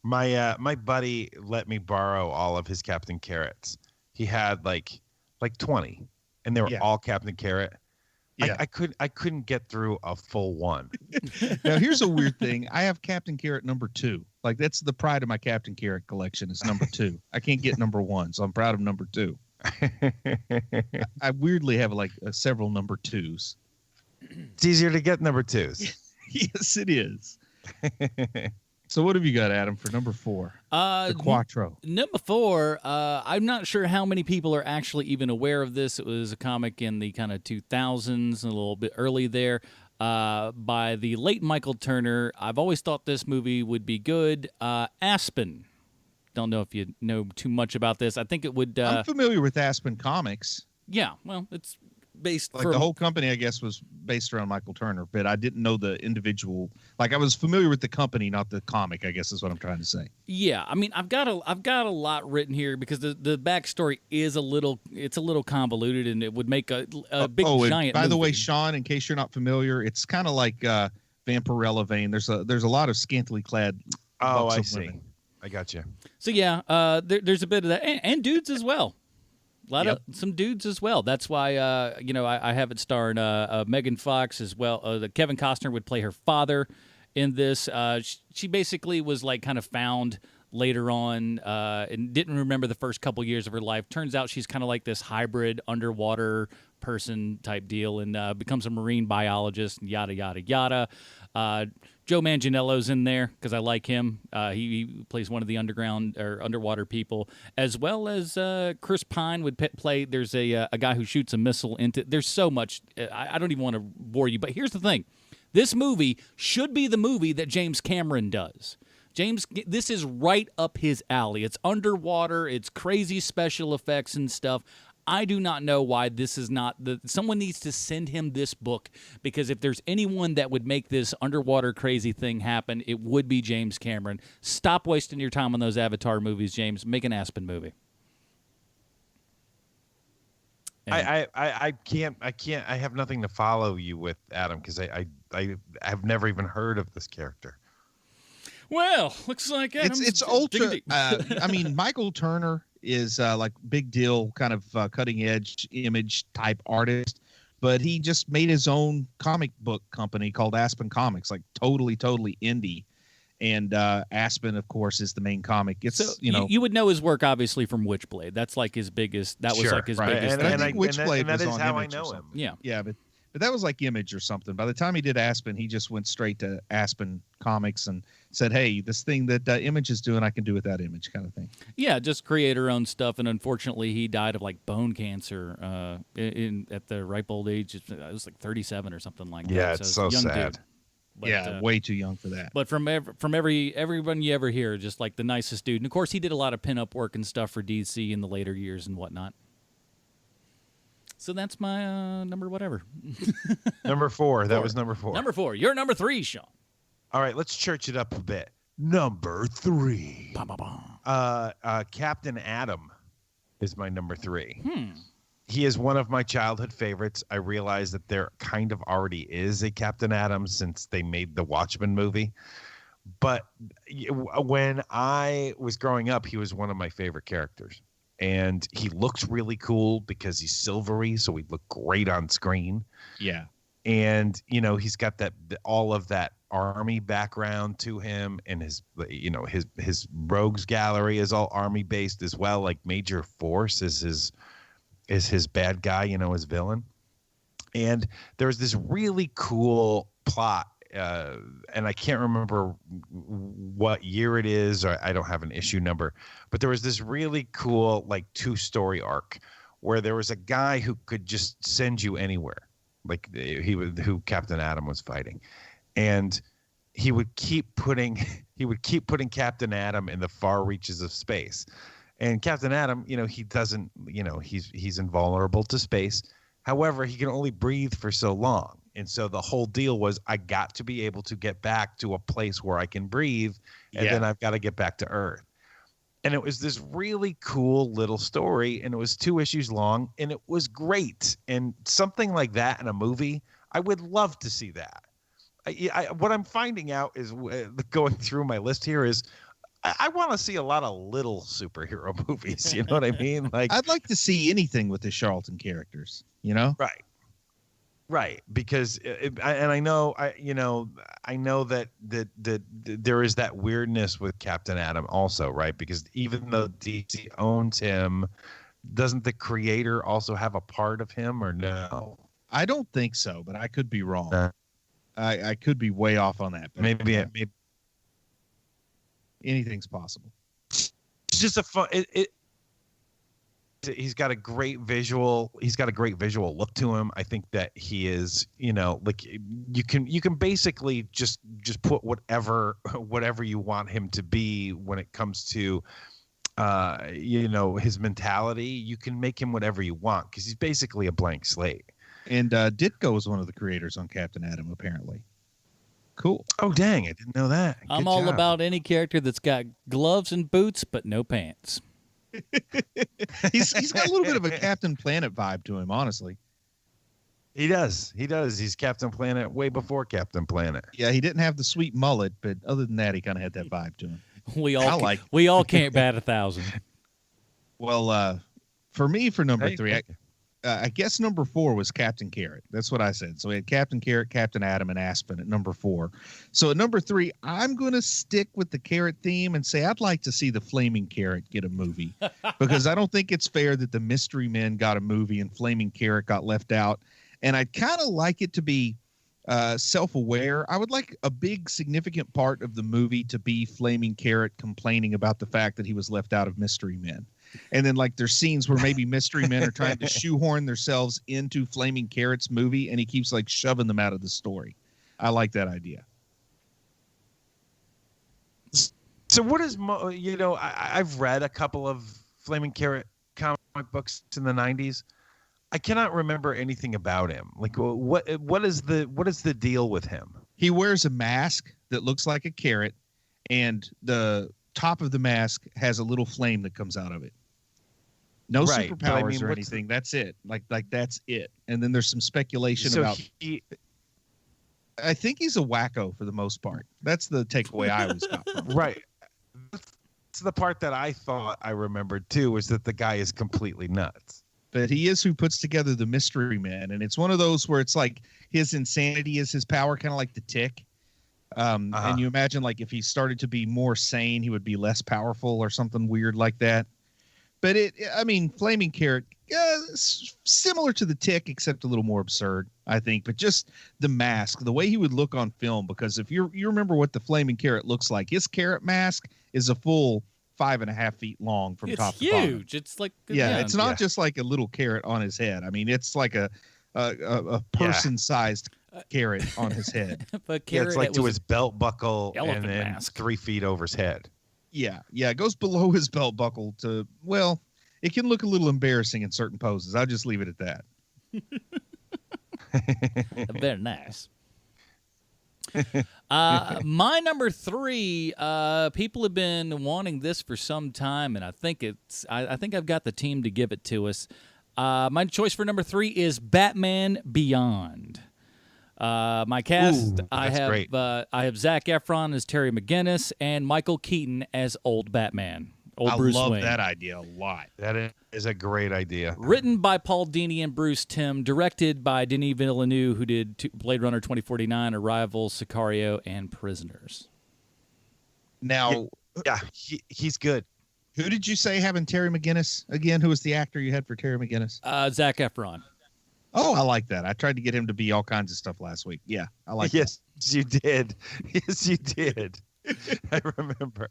My buddy let me borrow all of his Captain Carrots. He had like 20, and they were all Captain Carrot. Yeah. I couldn't get through a full one. Now here's a weird thing. I have Captain Carrot number 2. Like that's the pride of my Captain Carrot collection is number 2. I can't get number 1, so I'm proud of number 2. I weirdly have like several number 2s. It's easier to get number 2s. Yes, it is. So what have you got, Adam, for number 4? The Quattro. Number 4, I'm not sure how many people are actually even aware of this. It was a comic in the kind of 2000s, a little bit early there, by the late Michael Turner. I've always thought this movie would be good. Aspen. Don't know if you know too much about this. I think it would... I'm familiar with Aspen Comics. Yeah, well, it's based like the whole company, I guess, was based around Michael Turner, but I didn't know the individual. Like I was familiar with the company, not the comic, I guess is what I'm trying to say. Yeah, I mean, I've got a lot written here because the backstory is a little convoluted, and it would make a big giant. By the movie. way, Sean, in case you're not familiar, it's kind of like Vampirella vein. There's a lot of scantily clad. Oh, I see. Women. I got you. So yeah, there's a bit of that, and dudes as well. A lot of some dudes as well. That's why I have it starring Megan Fox as well. Kevin Costner would play her father in this. She basically was like kind of found later on and didn't remember the first couple years of her life. Turns out she's kind of like this hybrid underwater person type deal and becomes a marine biologist and yada, yada, yada. Joe Manganiello's in there because I like him. He plays one of the underground or underwater people, as well as Chris Pine would play. There's a guy who shoots a missile into. There's so much. I don't even want to bore you, but here's the thing: this movie should be the movie that James Cameron does. This is right up his alley. It's underwater. It's crazy special effects and stuff. I do not know why this is not someone needs to send him this book, because if there's anyone that would make this underwater crazy thing happen, it would be James Cameron. Stop wasting your time on those Avatar movies, James. Make an Aspen movie. I can't. I have nothing to follow you with, Adam, because I have never even heard of this character. Well, looks like it's ultra. I mean, Michael Turner is like big deal kind of cutting edge image type artist, but he just made his own comic book company called Aspen Comics, like totally indie. And Aspen, of course, is the main comic. It's so, you would know his work obviously from Witchblade. That's like his biggest. That was like his biggest. And I think Witchblade was on how Image I know or him. something. Yeah, but that was like Image or something. By the time he did Aspen, he just went straight to Aspen Comics and said, hey, this thing that Image is doing, I can do with that Image kind of thing. Yeah, just create her own stuff. And unfortunately, he died of like bone cancer at the ripe old age. It was like 37 or something like that. Yeah, it's so sad. Dude. But, yeah, way too young for that. But from everyone you ever hear, just like the nicest dude. And of course, he did a lot of pinup work and stuff for DC in the later years and whatnot. So that's my number whatever. Number 4. That was number 4. Number 4. You're number 3, Sean. All right, let's church it up a bit. Number 3. Bah, bah, bah. Captain Adam. is my number 3. Hmm. He is one of my childhood favorites. I realize that there kind of already is a Captain Adam since they made the Watchmen movie. But when I was growing up, he was one of my favorite characters. And he looks really cool because he's silvery, so he'd look great on screen. Yeah. And, you know, he's got all of that army background to him, and his rogues gallery is all army based as well. Like Major Force is his bad guy, you know, his villain. And there's this really cool plot, and I can't remember what year it is, or I don't have an issue number, but there was this really cool, like, 2-story arc where there was a guy who could just send you anywhere, like who Captain Adam was fighting, and he would keep putting Captain Adam in the far reaches of space. And Captain Adam, you know, he doesn't, you know, he's invulnerable to space. However, he can only breathe for so long. And so the whole deal was, I got to be able to get back to a place where I can breathe, and then I've got to get back to Earth. And it was this really cool little story, and it was 2 issues long, and it was great. And something like that in a movie, I would love to see that. What I'm finding out is, going through my list here, is I want to see a lot of little superhero movies. You know what I mean? Like, I'd like to see anything with the Charlton characters, you know? Right. Because, I know that there is that weirdness with Captain Adam also, right? Because even though DC owns him, doesn't the creator also have a part of him, or no? I don't think so, but I could be wrong. I could be way off on that. But Maybe anything's possible. It's just a fun. He's got a great visual. He's got a great visual look to him. I think that he is, you know, like, you can basically just put whatever you want him to be when it comes to, you know, his mentality. You can make him whatever you want, because he's basically a blank slate. And Ditko is one of the creators on Captain Adam, apparently. Cool. Oh, dang. I didn't know that. I'm Good all job. about any character that's got gloves and boots, but no pants. He's got a little bit of a Captain Planet vibe to him, honestly. He does. He's Captain Planet way before Captain Planet. Yeah, he didn't have the sweet mullet, but other than that, he kind of had that vibe to him. We all can't bat 1,000. Well, for me, for number 3, I guess number 4 was Captain Carrot. That's what I said. So we had Captain Carrot, Captain Adam, and Aspen at number 4. So at number 3, I'm going to stick with the carrot theme and say I'd like to see the Flaming Carrot get a movie, because I don't think it's fair that the Mystery Men got a movie and Flaming Carrot got left out. And I'd kind of like it to be self-aware. I would like a big significant part of the movie to be Flaming Carrot complaining about the fact that he was left out of Mystery Men. And then, like, there's scenes where maybe Mystery Men are trying to shoehorn themselves into Flaming Carrot's movie, and he keeps, like, shoving them out of the story. I like that idea. So what is, you know, I've read a couple of Flaming Carrot comic books in the 90s. I cannot remember anything about him. Like, what is the deal with him? He wears a mask that looks like a carrot, and the top of the mask has a little flame that comes out of it. No Right, but I superpowers mean, or what's anything. That's it. Like that's it. And then there's some speculation So about. I think he's a wacko for the most part. That's the takeaway I always got from him. Right. That's the part that I thought I remembered too, is that the guy is completely nuts. But he is who puts together the Mystery Men, and it's one of those where it's like his insanity is his power, kind of like the Tick. And you imagine, like, if he started to be more sane, he would be less powerful or something weird like that. But Flaming Carrot, similar to the Tick, except a little more absurd, I think. But just the mask, the way he would look on film, because if you remember what the Flaming Carrot looks like, his carrot mask is a full 5.5 feet long from top to bottom. It's huge. It's like, it's not just like a little carrot on his head. I mean, it's like a person-sized carrot on his head. It's like to his belt buckle and then mask. 3 feet over his head. Yeah, it goes below his belt buckle to, well, it can look a little embarrassing in certain poses. I'll just leave it at that. Very nice. My number 3, people have been wanting this for some time, and I think I've got the team to give it to us. My choice for number 3 is Batman Beyond. My cast, I have Zac Efron as Terry McGinnis and Michael Keaton as old Batman. Bruce love Wayne. that idea a lot. That is a great idea. Written by Paul Dini and Bruce Timm, directed by Denis Villeneuve, who did Blade Runner 2049, Arrival, Sicario, and Prisoners. Now, he's good. who did you say having Terry McGinnis again? Who was the actor you had for Terry McGinnis? Zac Efron. Oh, I like that. I tried to get him to be all kinds of stuff last week. Yeah, I like Yes, you did. Yes, you did. I remember.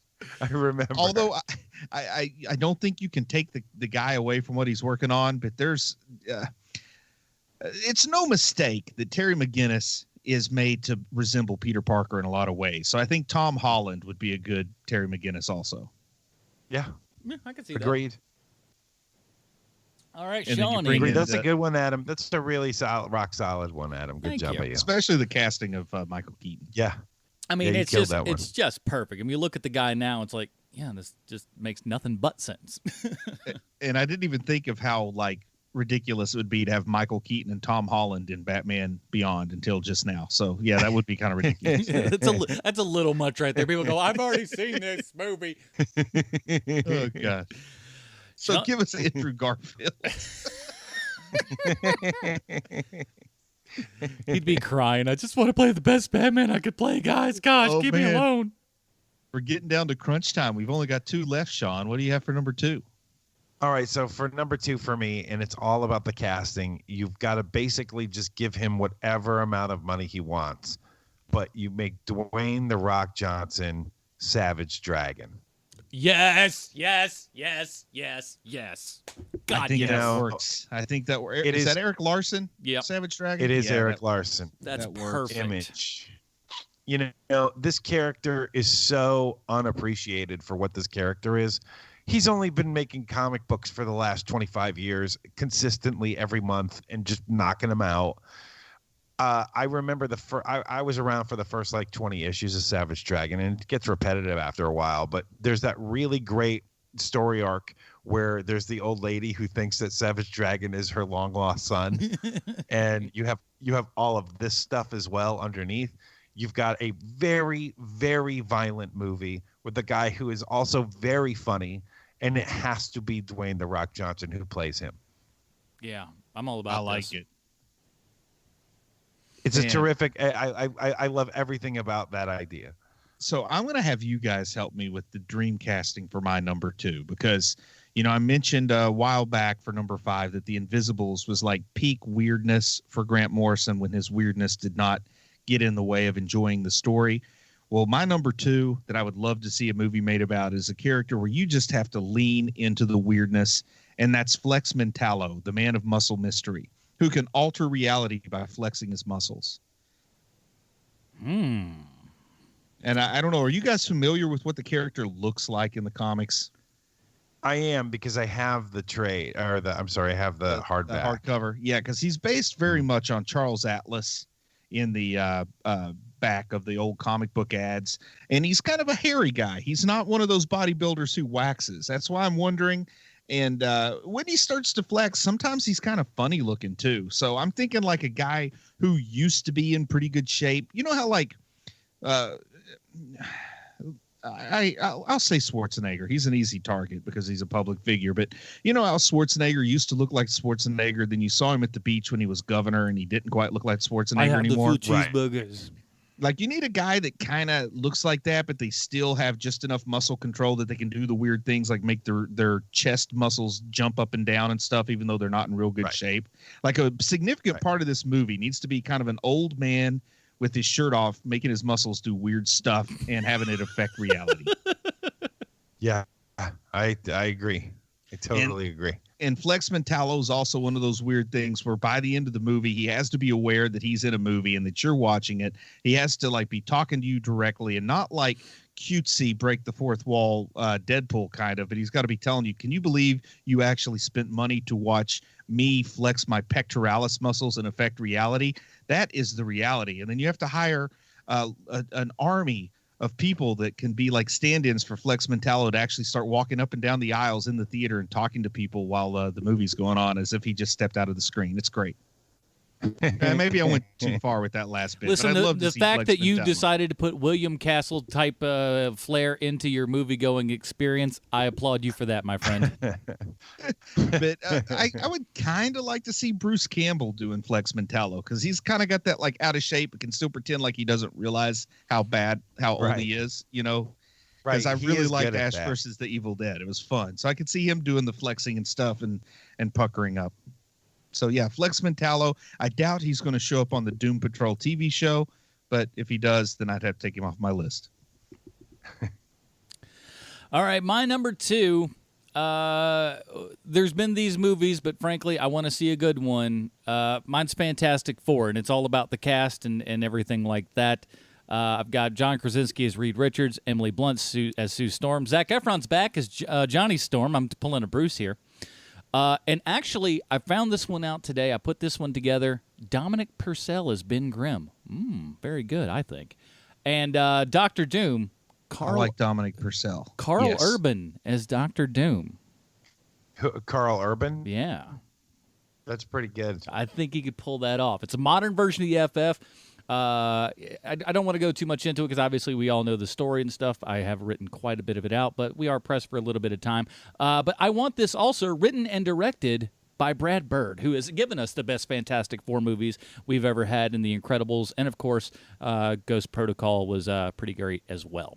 Although I don't think you can take the guy away from what he's working on, but there's it's no mistake that Terry McGinnis is made to resemble Peter Parker in a lot of ways. So I think Tom Holland would be a good Terry McGinnis also. Yeah, I can see agreed. All right, And then you Sean. bring in That's a good one, Adam. That's a really rock solid one, Adam. Good Thank job you. by you. Especially the casting of Michael Keaton. Yeah. I mean, you it's killed just that one. it's just perfect. I mean, you look at the guy now, it's like, yeah, this just makes nothing but sense. And I didn't even think of how ridiculous it would be to have Michael Keaton and Tom Holland in Batman Beyond until just now. So yeah, that would be kind of ridiculous. That's a little much right there. People go, I've already seen this movie. Oh God. So Sean- give us Andrew Garfield. He'd be crying. I just want to play the best Batman I could play, guys. Gosh, Oh, keep me man. alone. We're getting down to crunch time. We've only got 2 left, Sean. What do you have for number 2? All right, so for number 2 for me, and it's all about the casting, you've got to basically just give him whatever amount of money he wants, but you make Dwayne "The Rock" Johnson Savage Dragon. Yes. God, I think yes. that works. I think that works. Is that Eric Larson? Yep. Savage Dragon? It is Yeah, Eric that- Larson. That's that works. perfect. Image. You know, this character is so unappreciated for what this character is. He's only been making comic books for the last 25 years, consistently every month, and just knocking them out. I remember I was around for the first 20 issues of Savage Dragon, and it gets repetitive after a while. But there's that really great story arc where there's the old lady who thinks that Savage Dragon is her long lost son, and you have all of this stuff as well underneath. You've got a very, very violent movie with a guy who is also very funny, and it has to be Dwayne "The Rock" Johnson who plays him. Yeah, I'm all about I like this. it. It's a Man. terrific. I love everything about that idea. So I'm going to have you guys help me with the dream casting for my number 2, because, I mentioned a while back for number 5 that The Invisibles was peak weirdness for Grant Morrison when his weirdness did not get in the way of enjoying the story. Well, my number 2 that I would love to see a movie made about is a character where you just have to lean into the weirdness, and that's Flex Mentallo, the man of muscle mystery, who can alter reality by flexing his muscles. And I don't know, are you guys familiar with what the character looks like in the comics? I am, because I have the trade, or I have the hardback. The hardcover. Yeah, because he's based very much on Charles Atlas in the back of the old comic book ads. And he's kind of a hairy guy. He's not one of those bodybuilders who waxes. That's why I'm wondering. And when he starts to flex, sometimes he's kind of funny looking too. So I'm thinking a guy who used to be in pretty good shape. You know how I'll say Schwarzenegger. He's an easy target because he's a public figure. But you know how Schwarzenegger used to look like Schwarzenegger? Then you saw him at the beach when he was governor, and he didn't quite look like Schwarzenegger anymore. cheeseburgers. You need a guy that kind of looks like that, but they still have just enough muscle control that they can do the weird things, like make their chest muscles jump up and down and stuff, even though they're not in real good shape. A significant part of this movie needs to be kind of an old man with his shirt off, making his muscles do weird stuff and having it affect reality. Yeah, I agree. I totally agree. And Flex Mentallo is also one of those weird things where by the end of the movie, he has to be aware that he's in a movie and that you're watching it. He has to be talking to you directly, and not cutesy break the fourth wall Deadpool kind of, but he's got to be telling you, can you believe you actually spent money to watch me flex my pectoralis muscles and affect reality? That is the reality. And then you have to hire an army of people that can be like stand-ins for Flex Mentallo to actually start walking up and down the aisles in the theater and talking to people while the movie's going on as if he just stepped out of the screen. It's great. Maybe I went too far with that last bit. Listen, but I'd love to the see fact Flex that you Mentallo. decided to put William Castle type flair into your movie-going experience, I applaud you for that, my friend. But I would kind of like to see Bruce Campbell doing Flex Mentallo because he's kind of got that like out of shape but can still pretend like he doesn't realize how old he is, you know. Because I really liked Ash versus the Evil Dead. It was fun. So I could see him doing the flexing and stuff and puckering up. So, yeah, Flex Mentallo. I doubt he's going to show up on the Doom Patrol TV show, but if he does, then I'd have to take him off my list. All right, my number 2. There's been these movies, but frankly, I want to see a good one. Mine's Fantastic Four, and it's all about the cast and everything like that. I've got John Krasinski as Reed Richards, Emily Blunt as Sue Storm. Zac Efron's back as Johnny Storm. I'm pulling a Bruce here. And actually, I found this one out today. I put this one together. Dominic Purcell as Ben Grimm. Very good, I think. And Dr. Doom. I like Dominic Purcell. Carl Urban as Dr. Doom. Carl Urban? Yeah. That's pretty good. I think he could pull that off. It's a modern version of the FF. I don't want to go too much into it because obviously we all know the story and stuff. I have written quite a bit of it out, but we are pressed for a little bit of time. But I want this also written and directed by Brad Bird, who has given us the best Fantastic Four movies we've ever had in The Incredibles. And, of course, Ghost Protocol was pretty great as well.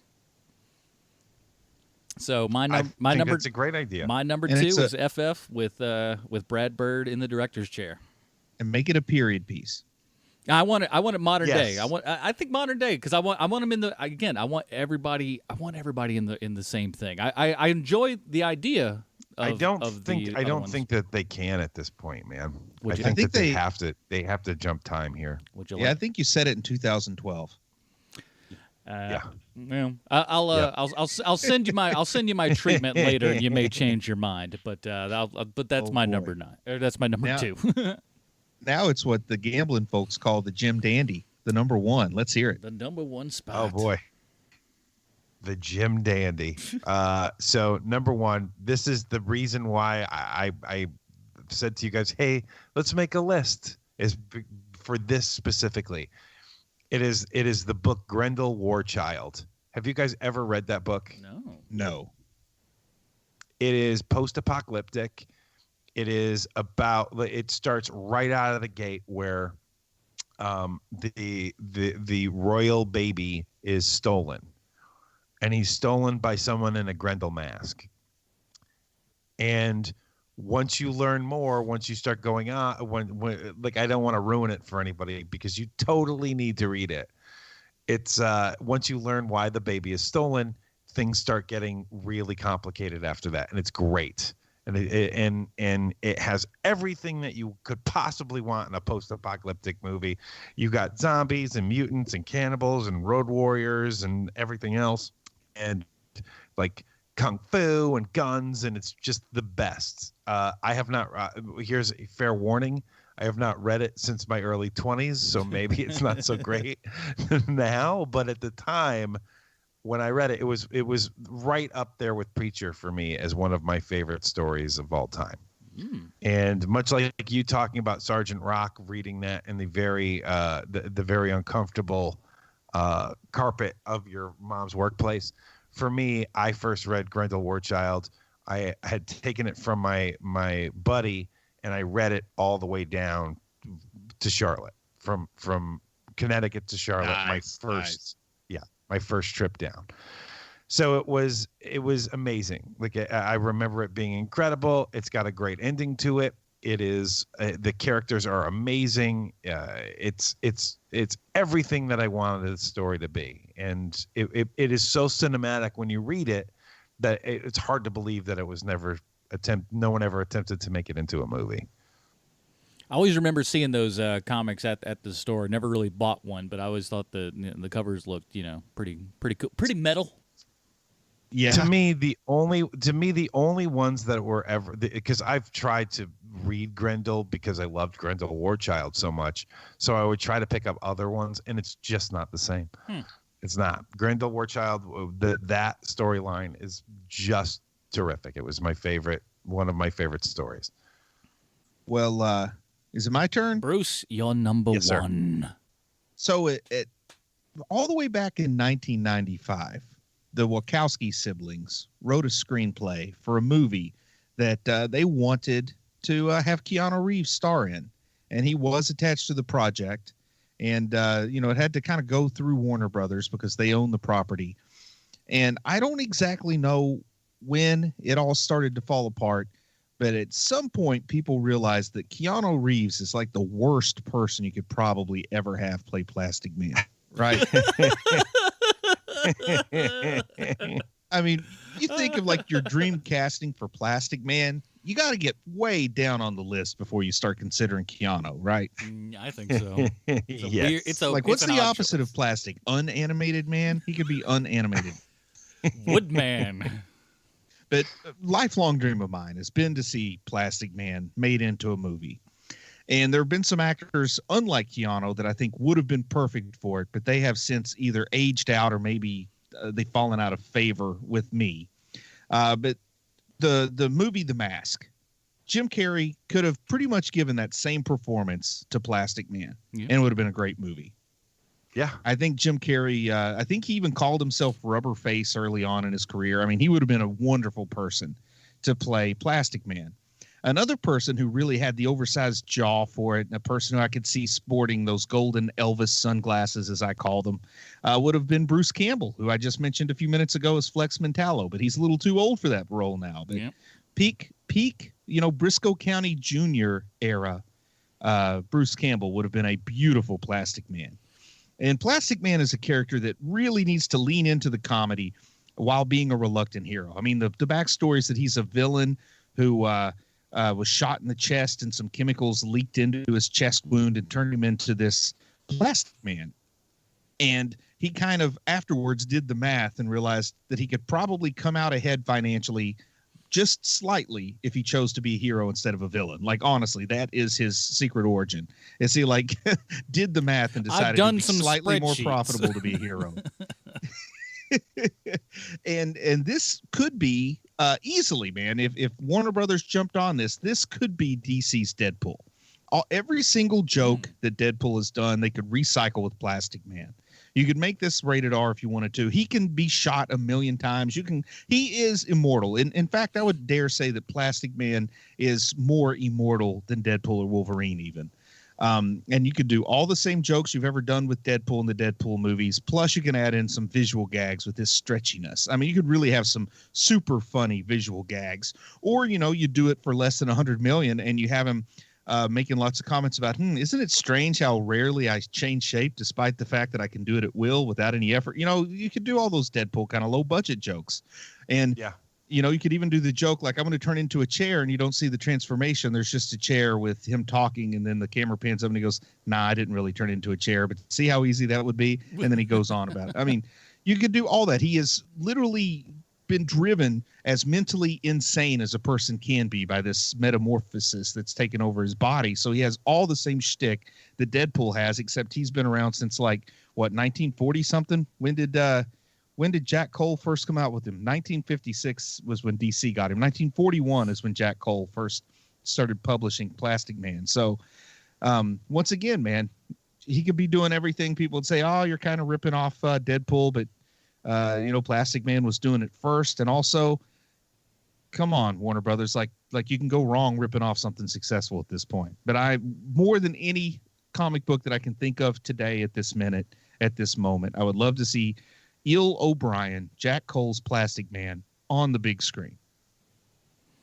So I think that's a great idea. My number 2 is FF with Brad Bird in the director's chair. And make it a period piece. I want it modern day. Yes. I think modern day because I want them in the again. I want everybody in the same thing. I enjoy the idea. I don't think that they can at this point, man. I think that they have to jump time here. I think you said it in 2012. Yeah. Well, I'll send you my treatment later, and you may change your mind. But that's my number 9. Or that's my number 2. Now it's what the gambling folks call the Jim Dandy, the number 1. Let's hear it. The number 1 spot. Oh boy, the Jim Dandy. So number 1, this is the reason why I said to you guys, hey, let's make a list. Is for this specifically. It is the book Grendel Warchild. Have you guys ever read that book? No. It is post-apocalyptic. It is about. It starts right out of the gate where the royal baby is stolen, and he's stolen by someone in a Grendel mask. And once you learn more, once you start going on, when I don't want to ruin it for anybody because you totally need to read it. It's once you learn why the baby is stolen, things start getting really complicated after that, and it's great. And it has everything that you could possibly want in a post-apocalyptic movie. You got zombies and mutants and cannibals and road warriors and everything else, and like kung fu and guns, and it's just the best. I have not. Here's a fair warning: I have not read it since my early 20s, so maybe it's not so great now. But at the time when I read it, it was right up there with Preacher for me as one of my favorite stories of all time. And much like you talking about Sergeant Rock, reading that in the very uncomfortable carpet of your mom's workplace. For me, I first read Grendel Warchild. I had taken it from my buddy, and I read it all the way down to Charlotte, from Connecticut to Charlotte. My first trip down. So it was amazing. Like I remember it being incredible. It's got a great ending to it. It is the characters are amazing. It's everything that I wanted the story to be, and it is so cinematic when you read it that it's hard to believe that it was no one ever attempted to make it into a movie. I always remember seeing those comics at the store. Never really bought one, but I always thought the covers looked pretty cool, pretty metal. Yeah. To me, the only ones that were ever, because I've tried to read Grendel because I loved Grendel Warchild so much, so I would try to pick up other ones, and it's just not the same. It's not. Grendel Warchild, that storyline is just terrific. It was one of my favorite stories. Well, is it my turn? Bruce, you're number Yes, sir. one. So it all the way back in 1995, the Wachowski siblings wrote a screenplay for a movie that they wanted to have Keanu Reeves star in, and he was attached to the project. And it had to kind of go through Warner Brothers because they own the property. And I don't exactly know when it all started to fall apart, but at some point people realized that Keanu Reeves is like the worst person you could probably ever have play Plastic Man, right? I mean, you think of like your dream casting for Plastic Man, you got to get way down on the list before you start considering Keanu, right? I think so. Yes. What's the opposite of plastic? Unanimated man? He could be unanimated. Woodman. But lifelong dream of mine has been to see Plastic Man made into a movie. And there have been some actors, unlike Keanu, that I think would have been perfect for it, but they have since either aged out or maybe they've fallen out of favor with me. But the movie The Mask, Jim Carrey could have pretty much given that same performance to Plastic Man, and it would have been a great movie. Yeah. I think Jim Carrey, I think he even called himself Rubber Face early on in his career. I mean, he would have been a wonderful person to play Plastic Man. Another person who really had the oversized jaw for it, and a person who I could see sporting those golden Elvis sunglasses, as I call them, would have been Bruce Campbell, who I just mentioned a few minutes ago as Flex Mentallo, but he's a little too old for that role now. But peak, Briscoe County Jr. era, Bruce Campbell would have been a beautiful Plastic Man. And Plastic Man is a character that really needs to lean into the comedy while being a reluctant hero. I mean, the backstory is that he's a villain who was shot in the chest and some chemicals leaked into his chest wound and turned him into this Plastic Man. And he kind of afterwards did the math and realized that he could probably come out ahead financially just slightly if he chose to be a hero instead of a villain. Like, honestly, that is his secret origin. Is he like did the math and decided it'd be slightly more profitable to be a hero. and this could be easily, man, if Warner Brothers jumped on this could be DC's Deadpool. Every single joke that Deadpool has done, they could recycle with Plastic Man. You could make this rated R if you wanted to. He can be shot 1,000,000 times. He is immortal. In fact, I would dare say that Plastic Man is more immortal than Deadpool or Wolverine even. And you could do all the same jokes you've ever done with Deadpool in the Deadpool movies. Plus you can add in some visual gags with his stretchiness. I mean, you could really have some super funny visual gags, or, you do it for less than 100 million and you have him making lots of comments about, isn't it strange how rarely I change shape despite the fact that I can do it at will without any effort? You could do all those Deadpool kind of low budget jokes. And, you could even do the joke like, I'm going to turn into a chair, and you don't see the transformation. There's just a chair with him talking, and then the camera pans up and he goes, nah, I didn't really turn into a chair, but see how easy that would be? And then he goes on about it. I mean, you could do all that. He has literally been driven as mentally insane as a person can be by this metamorphosis that's taken over his body. So he has all the same shtick that Deadpool has, except he's been around since 1940 something. When did Jack Cole first come out with him? 1956 was when DC got him. 1941 is when Jack Cole first started publishing Plastic Man. So once again, man, he could be doing everything. People would say, oh, you're kind of ripping off Deadpool, but Plastic Man was doing it first. And also, come on, Warner Brothers, like you can go wrong ripping off something successful at this point. But more than any comic book that I can think of today at this minute, at this moment, I would love to see Eel O'Brien, Jack Cole's Plastic Man, on the big screen.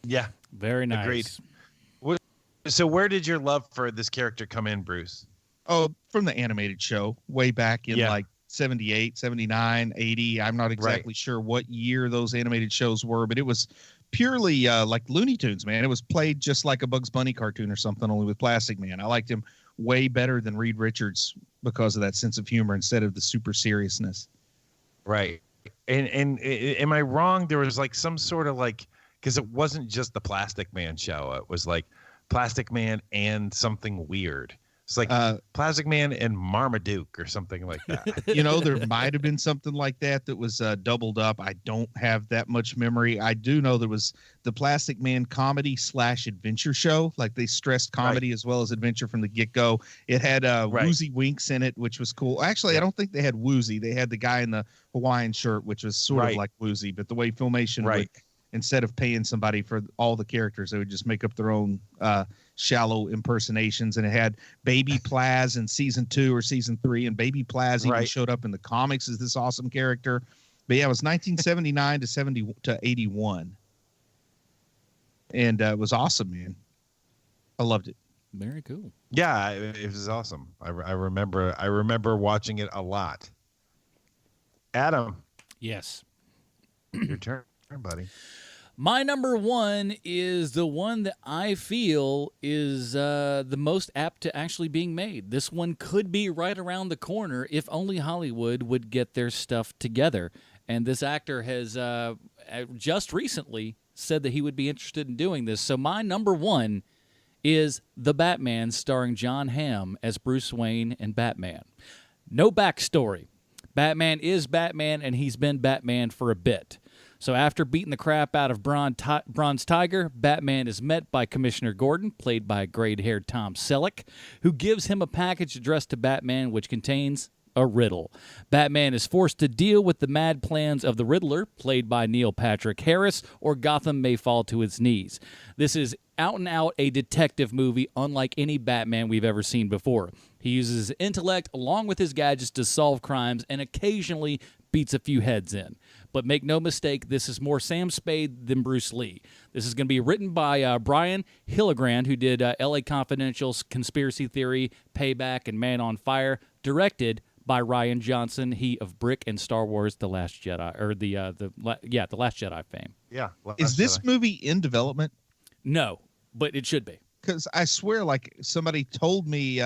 Yeah. Very nice. Agreed. So where did your love for this character come in, Bruce? Oh, from the animated show way back in 78, 79, 80. I'm not exactly sure what year those animated shows were, but it was purely like Looney Tunes, man. It was played just like a Bugs Bunny cartoon or something, only with Plastic Man. I liked him way better than Reed Richards because of that sense of humor instead of the super seriousness. Right. and am I wrong? There was like some sort of like, because it wasn't just the Plastic Man show. It was like Plastic Man and something weird. It's like Plastic Man and Marmaduke or something like that. There might have been something like that was doubled up. I don't have that much memory. I do know there was the Plastic Man comedy / adventure show. Like they stressed comedy as well as adventure from the get-go. It had Woozy Winks in it, which was cool. Actually, I don't think they had Woozy. They had the guy in the Hawaiian shirt, which was sort of like Woozy, but the way Filmation would, instead of paying somebody for all the characters, they would just make up their own shallow impersonations. And it had Baby Plaz in season 2 or season 3, and Baby Plaz even showed up in the comics as this awesome character. But yeah, it was 1979 to 81, and it was awesome, man. I loved it. Very cool. Yeah, it was awesome. I remember watching it a lot. Adam. Yes. Your turn, buddy. My number one is the one that I feel is the most apt to actually being made. This one could be right around the corner if only Hollywood would get their stuff together. And this actor has just recently said that he would be interested in doing this. So my number one is The Batman, starring John Hamm as Bruce Wayne and Batman. No backstory. Batman is Batman, and he's been Batman for a bit. So after beating the crap out of Bronze Tiger, Batman is met by Commissioner Gordon, played by gray-haired Tom Selleck, who gives him a package addressed to Batman which contains a riddle. Batman is forced to deal with the mad plans of the Riddler, played by Neil Patrick Harris, or Gotham may fall to its knees. This is out and out a detective movie unlike any Batman we've ever seen before. He uses his intellect along with his gadgets to solve crimes and occasionally beats a few heads in. But make no mistake, this is more Sam Spade than Bruce Lee. This is going to be written by Brian Hillenbrand, who did L.A. Confidential's Conspiracy Theory, Payback, and Man on Fire. Directed by Rian Johnson, he of Brick and Star Wars: The Last Jedi, or the Last Jedi fame. Yeah. Is this movie in development? No, but it should be. Because I swear, like somebody told me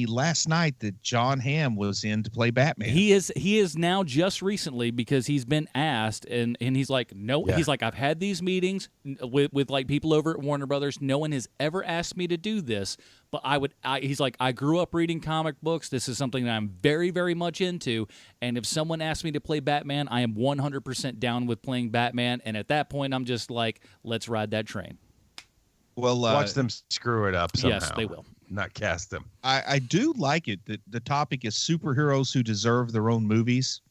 last night that John Hamm was in to play Batman. He is now just recently, because he's been asked, and he's like, no, he's like, I've had these meetings with like people over at Warner Brothers. No one has ever asked me to do this, but he's like, I grew up reading comic books. This is something that I'm very, very much into. And if someone asked me to play Batman, I am 100% down with playing Batman. And at that point, I'm just like, let's ride that train. Well, watch them screw it up somehow. Yes, they will. Not cast them. I do like it that the topic is superheroes who deserve their own movies.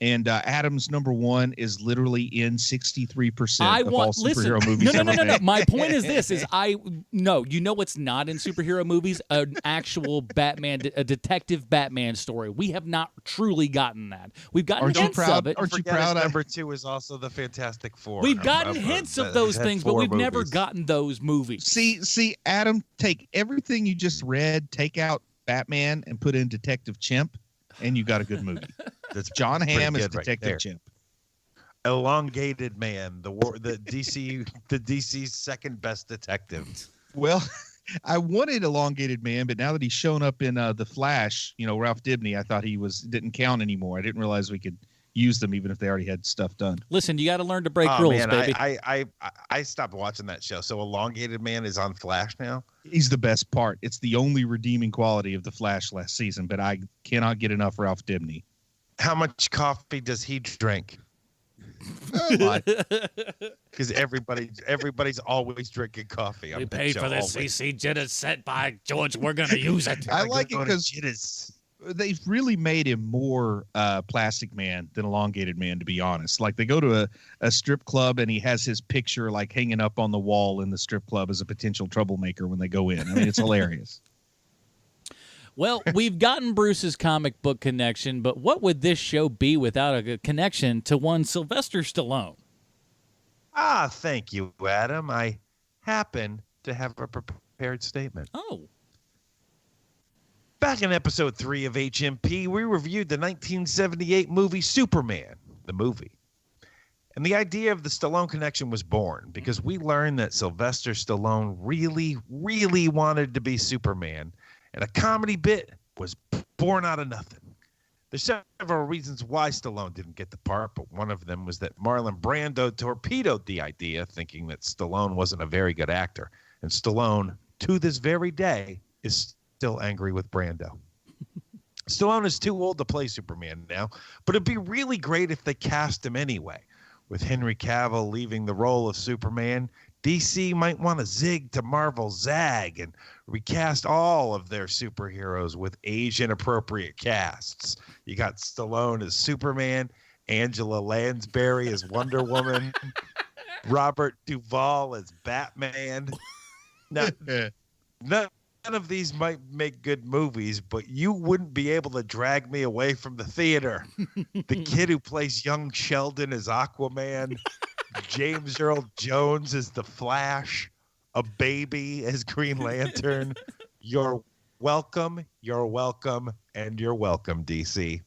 And Adam's number one is literally in 63% of all superhero movies. No. My point is this: you know what's not in superhero movies? An actual Batman, a detective Batman story. We have not truly gotten that. We've gotten hints of it. Aren't you proud? Number two is also the Fantastic Four. We've gotten hints of those things, but we've never gotten those movies. See, Adam, take everything you just read, take out Batman, and put in Detective Chimp, and you got a good movie. That's John Hamm as Detective Chimp. Elongated Man, the DC's second best detective. Well, I wanted Elongated Man, but now that he's shown up in The Flash, Ralph Dibny, I thought he didn't count anymore. I didn't realize we could use them even if they already had stuff done. Listen, you got to learn to break rules, man, baby. I stopped watching that show. So Elongated Man is on Flash now? He's the best part. It's the only redeeming quality of The Flash last season, but I cannot get enough Ralph Dibny. How much coffee does he drink? Because everybody's always drinking coffee. We paid for this CC Jitters set by George. We're going to use it. I like it because they've really made him more Plastic Man than Elongated Man, to be honest. Like, they go to a strip club and he has his picture like hanging up on the wall in the strip club as a potential troublemaker when they go in. I mean, it's hilarious. Well, we've gotten Bruce's comic book connection, but what would this show be without a connection to one Sylvester Stallone? Thank you, Adam. I happen to have a prepared statement. Oh. Back in episode 3 of HMP, we reviewed the 1978 movie Superman, the movie. And the idea of the Stallone connection was born because we learned that Sylvester Stallone really, really wanted to be Superman. And a comedy bit was born out of nothing. There's several reasons why Stallone didn't get the part, but one of them was that Marlon Brando torpedoed the idea, thinking that Stallone wasn't a very good actor. And Stallone, to this very day, is still angry with Brando. Stallone is too old to play Superman now, but it'd be really great if they cast him anyway. With Henry Cavill leaving the role of Superman, DC might want to zig to Marvel zag and recast all of their superheroes with age-inappropriate casts. You got Stallone as Superman, Angela Lansbury as Wonder Woman, Robert Duvall as Batman. Now, none of these might make good movies, but you wouldn't be able to drag me away from the theater. The kid who plays young Sheldon as Aquaman, James Earl Jones as the Flash, a baby as Green Lantern. You're welcome, and you're welcome, DC.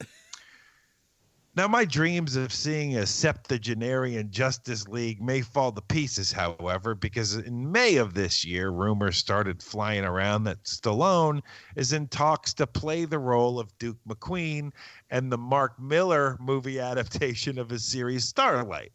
Now, my dreams of seeing a septuagenarian Justice League may fall to pieces, however, because in May of this year, rumors started flying around that Stallone is in talks to play the role of Duke McQueen and the Mark Miller movie adaptation of his series Starlight.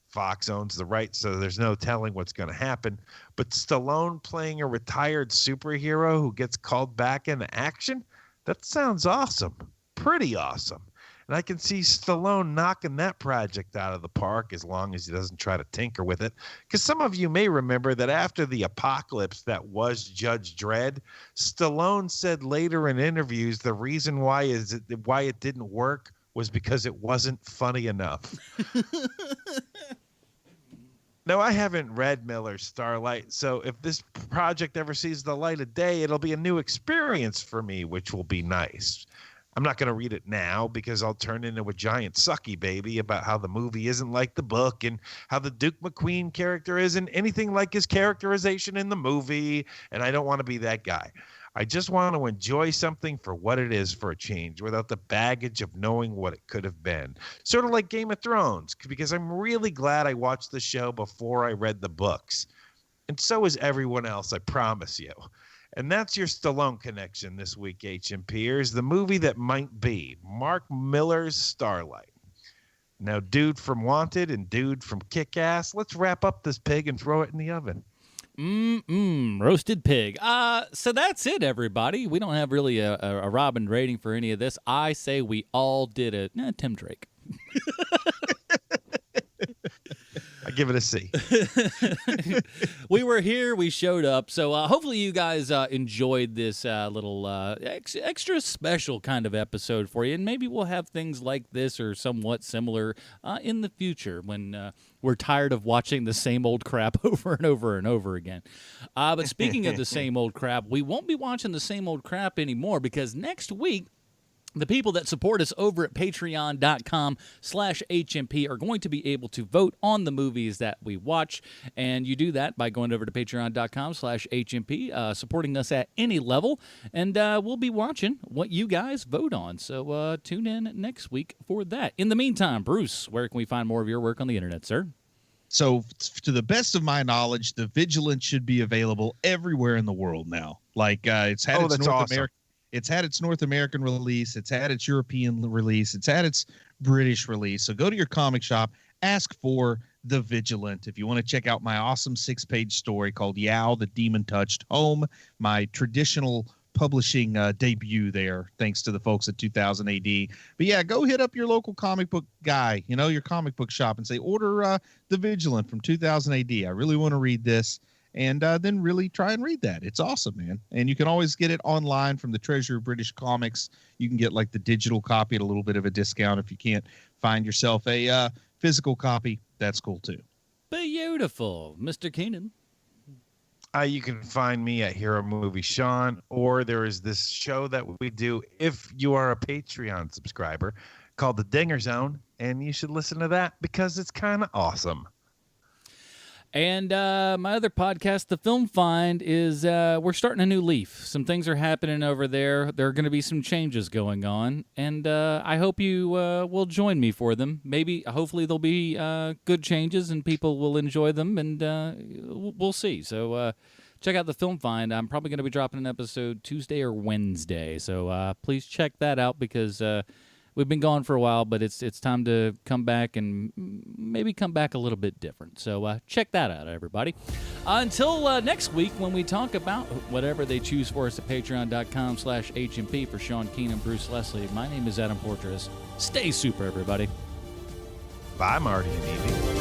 Fox owns the rights, so there's no telling what's going to happen. But Stallone playing a retired superhero who gets called back into action? That sounds awesome. Pretty awesome. And I can see Stallone knocking that project out of the park as long as he doesn't try to tinker with it. Because some of you may remember that after the apocalypse that was Judge Dredd, Stallone said later in interviews the reason why it didn't work was because it wasn't funny enough. Now, I haven't read Miller's Starlight, so if this project ever sees the light of day, it'll be a new experience for me, which will be nice. I'm not going to read it now because I'll turn into a giant sucky baby about how the movie isn't like the book and how the Duke McQueen character isn't anything like his characterization in the movie, and I don't want to be that guy. I just want to enjoy something for what it is for a change without the baggage of knowing what it could have been. Sort of like Game of Thrones, because I'm really glad I watched the show before I read the books. And so is everyone else, I promise you. And that's your Stallone connection this week, HMPers, the movie that might be Mark Miller's Starlight. Now, dude from Wanted and dude from Kick-Ass, let's wrap up this pig and throw it in the oven. Roasted pig. So that's it, everybody. We don't have really a Robin rating for any of this. I say we all did it. Tim Drake. I give it a C. We were here. We showed up. So hopefully you guys enjoyed this little extra special kind of episode for you. And maybe we'll have things like this or somewhat similar in the future when we're tired of watching the same old crap over and over and over again. But speaking of the same old crap, we won't be watching the same old crap anymore because next week, the people that support us over at patreon.com/HMP are going to be able to vote on the movies that we watch. And you do that by going over to patreon.com/HMP, supporting us at any level. And we'll be watching what you guys vote on. So tune in next week for that. In the meantime, Bruce, where can we find more of your work on the internet, sir? So to the best of my knowledge, The Vigilant should be available everywhere in the world now. Like it's had its North American. It's had its North American release. It's had its European release. It's had its British release. So go to your comic shop, ask for The Vigilant. If you want to check out my awesome 6-page story called Yao, the Demon Touched Home, my traditional publishing debut there, thanks to the folks at 2000 AD. But yeah, go hit up your local comic book guy, your comic book shop and say, order The Vigilant from 2000 AD. I really want to read this. And then really try and read that. It's awesome, man. And you can always get it online from the Treasure of British Comics. You can get like the digital copy at a little bit of a discount if you can't find yourself a physical copy. That's cool too. Beautiful. Mr. Keenan. You can find me at Hero Movie Sean, or there is this show that we do if you are a Patreon subscriber called The Dinger Zone, and you should listen to that because it's kind of awesome. And my other podcast, The Film Find, is we're starting a new leaf. Some things are happening over there. There are going to be some changes going on, and I hope you will join me for them. Hopefully there'll be good changes and people will enjoy them, and we'll see. So check out The Film Find. I'm probably going to be dropping an episode Tuesday or Wednesday, so please check that out because we've been gone for a while, but it's time to come back and maybe come back a little bit different. So check that out, everybody. Until next week when we talk about whatever they choose for us at patreon.com/HMP. For Sean, Keenan, Bruce, Leslie, my name is Adam Portrais. Stay super, everybody. Bye, Marty and Evie.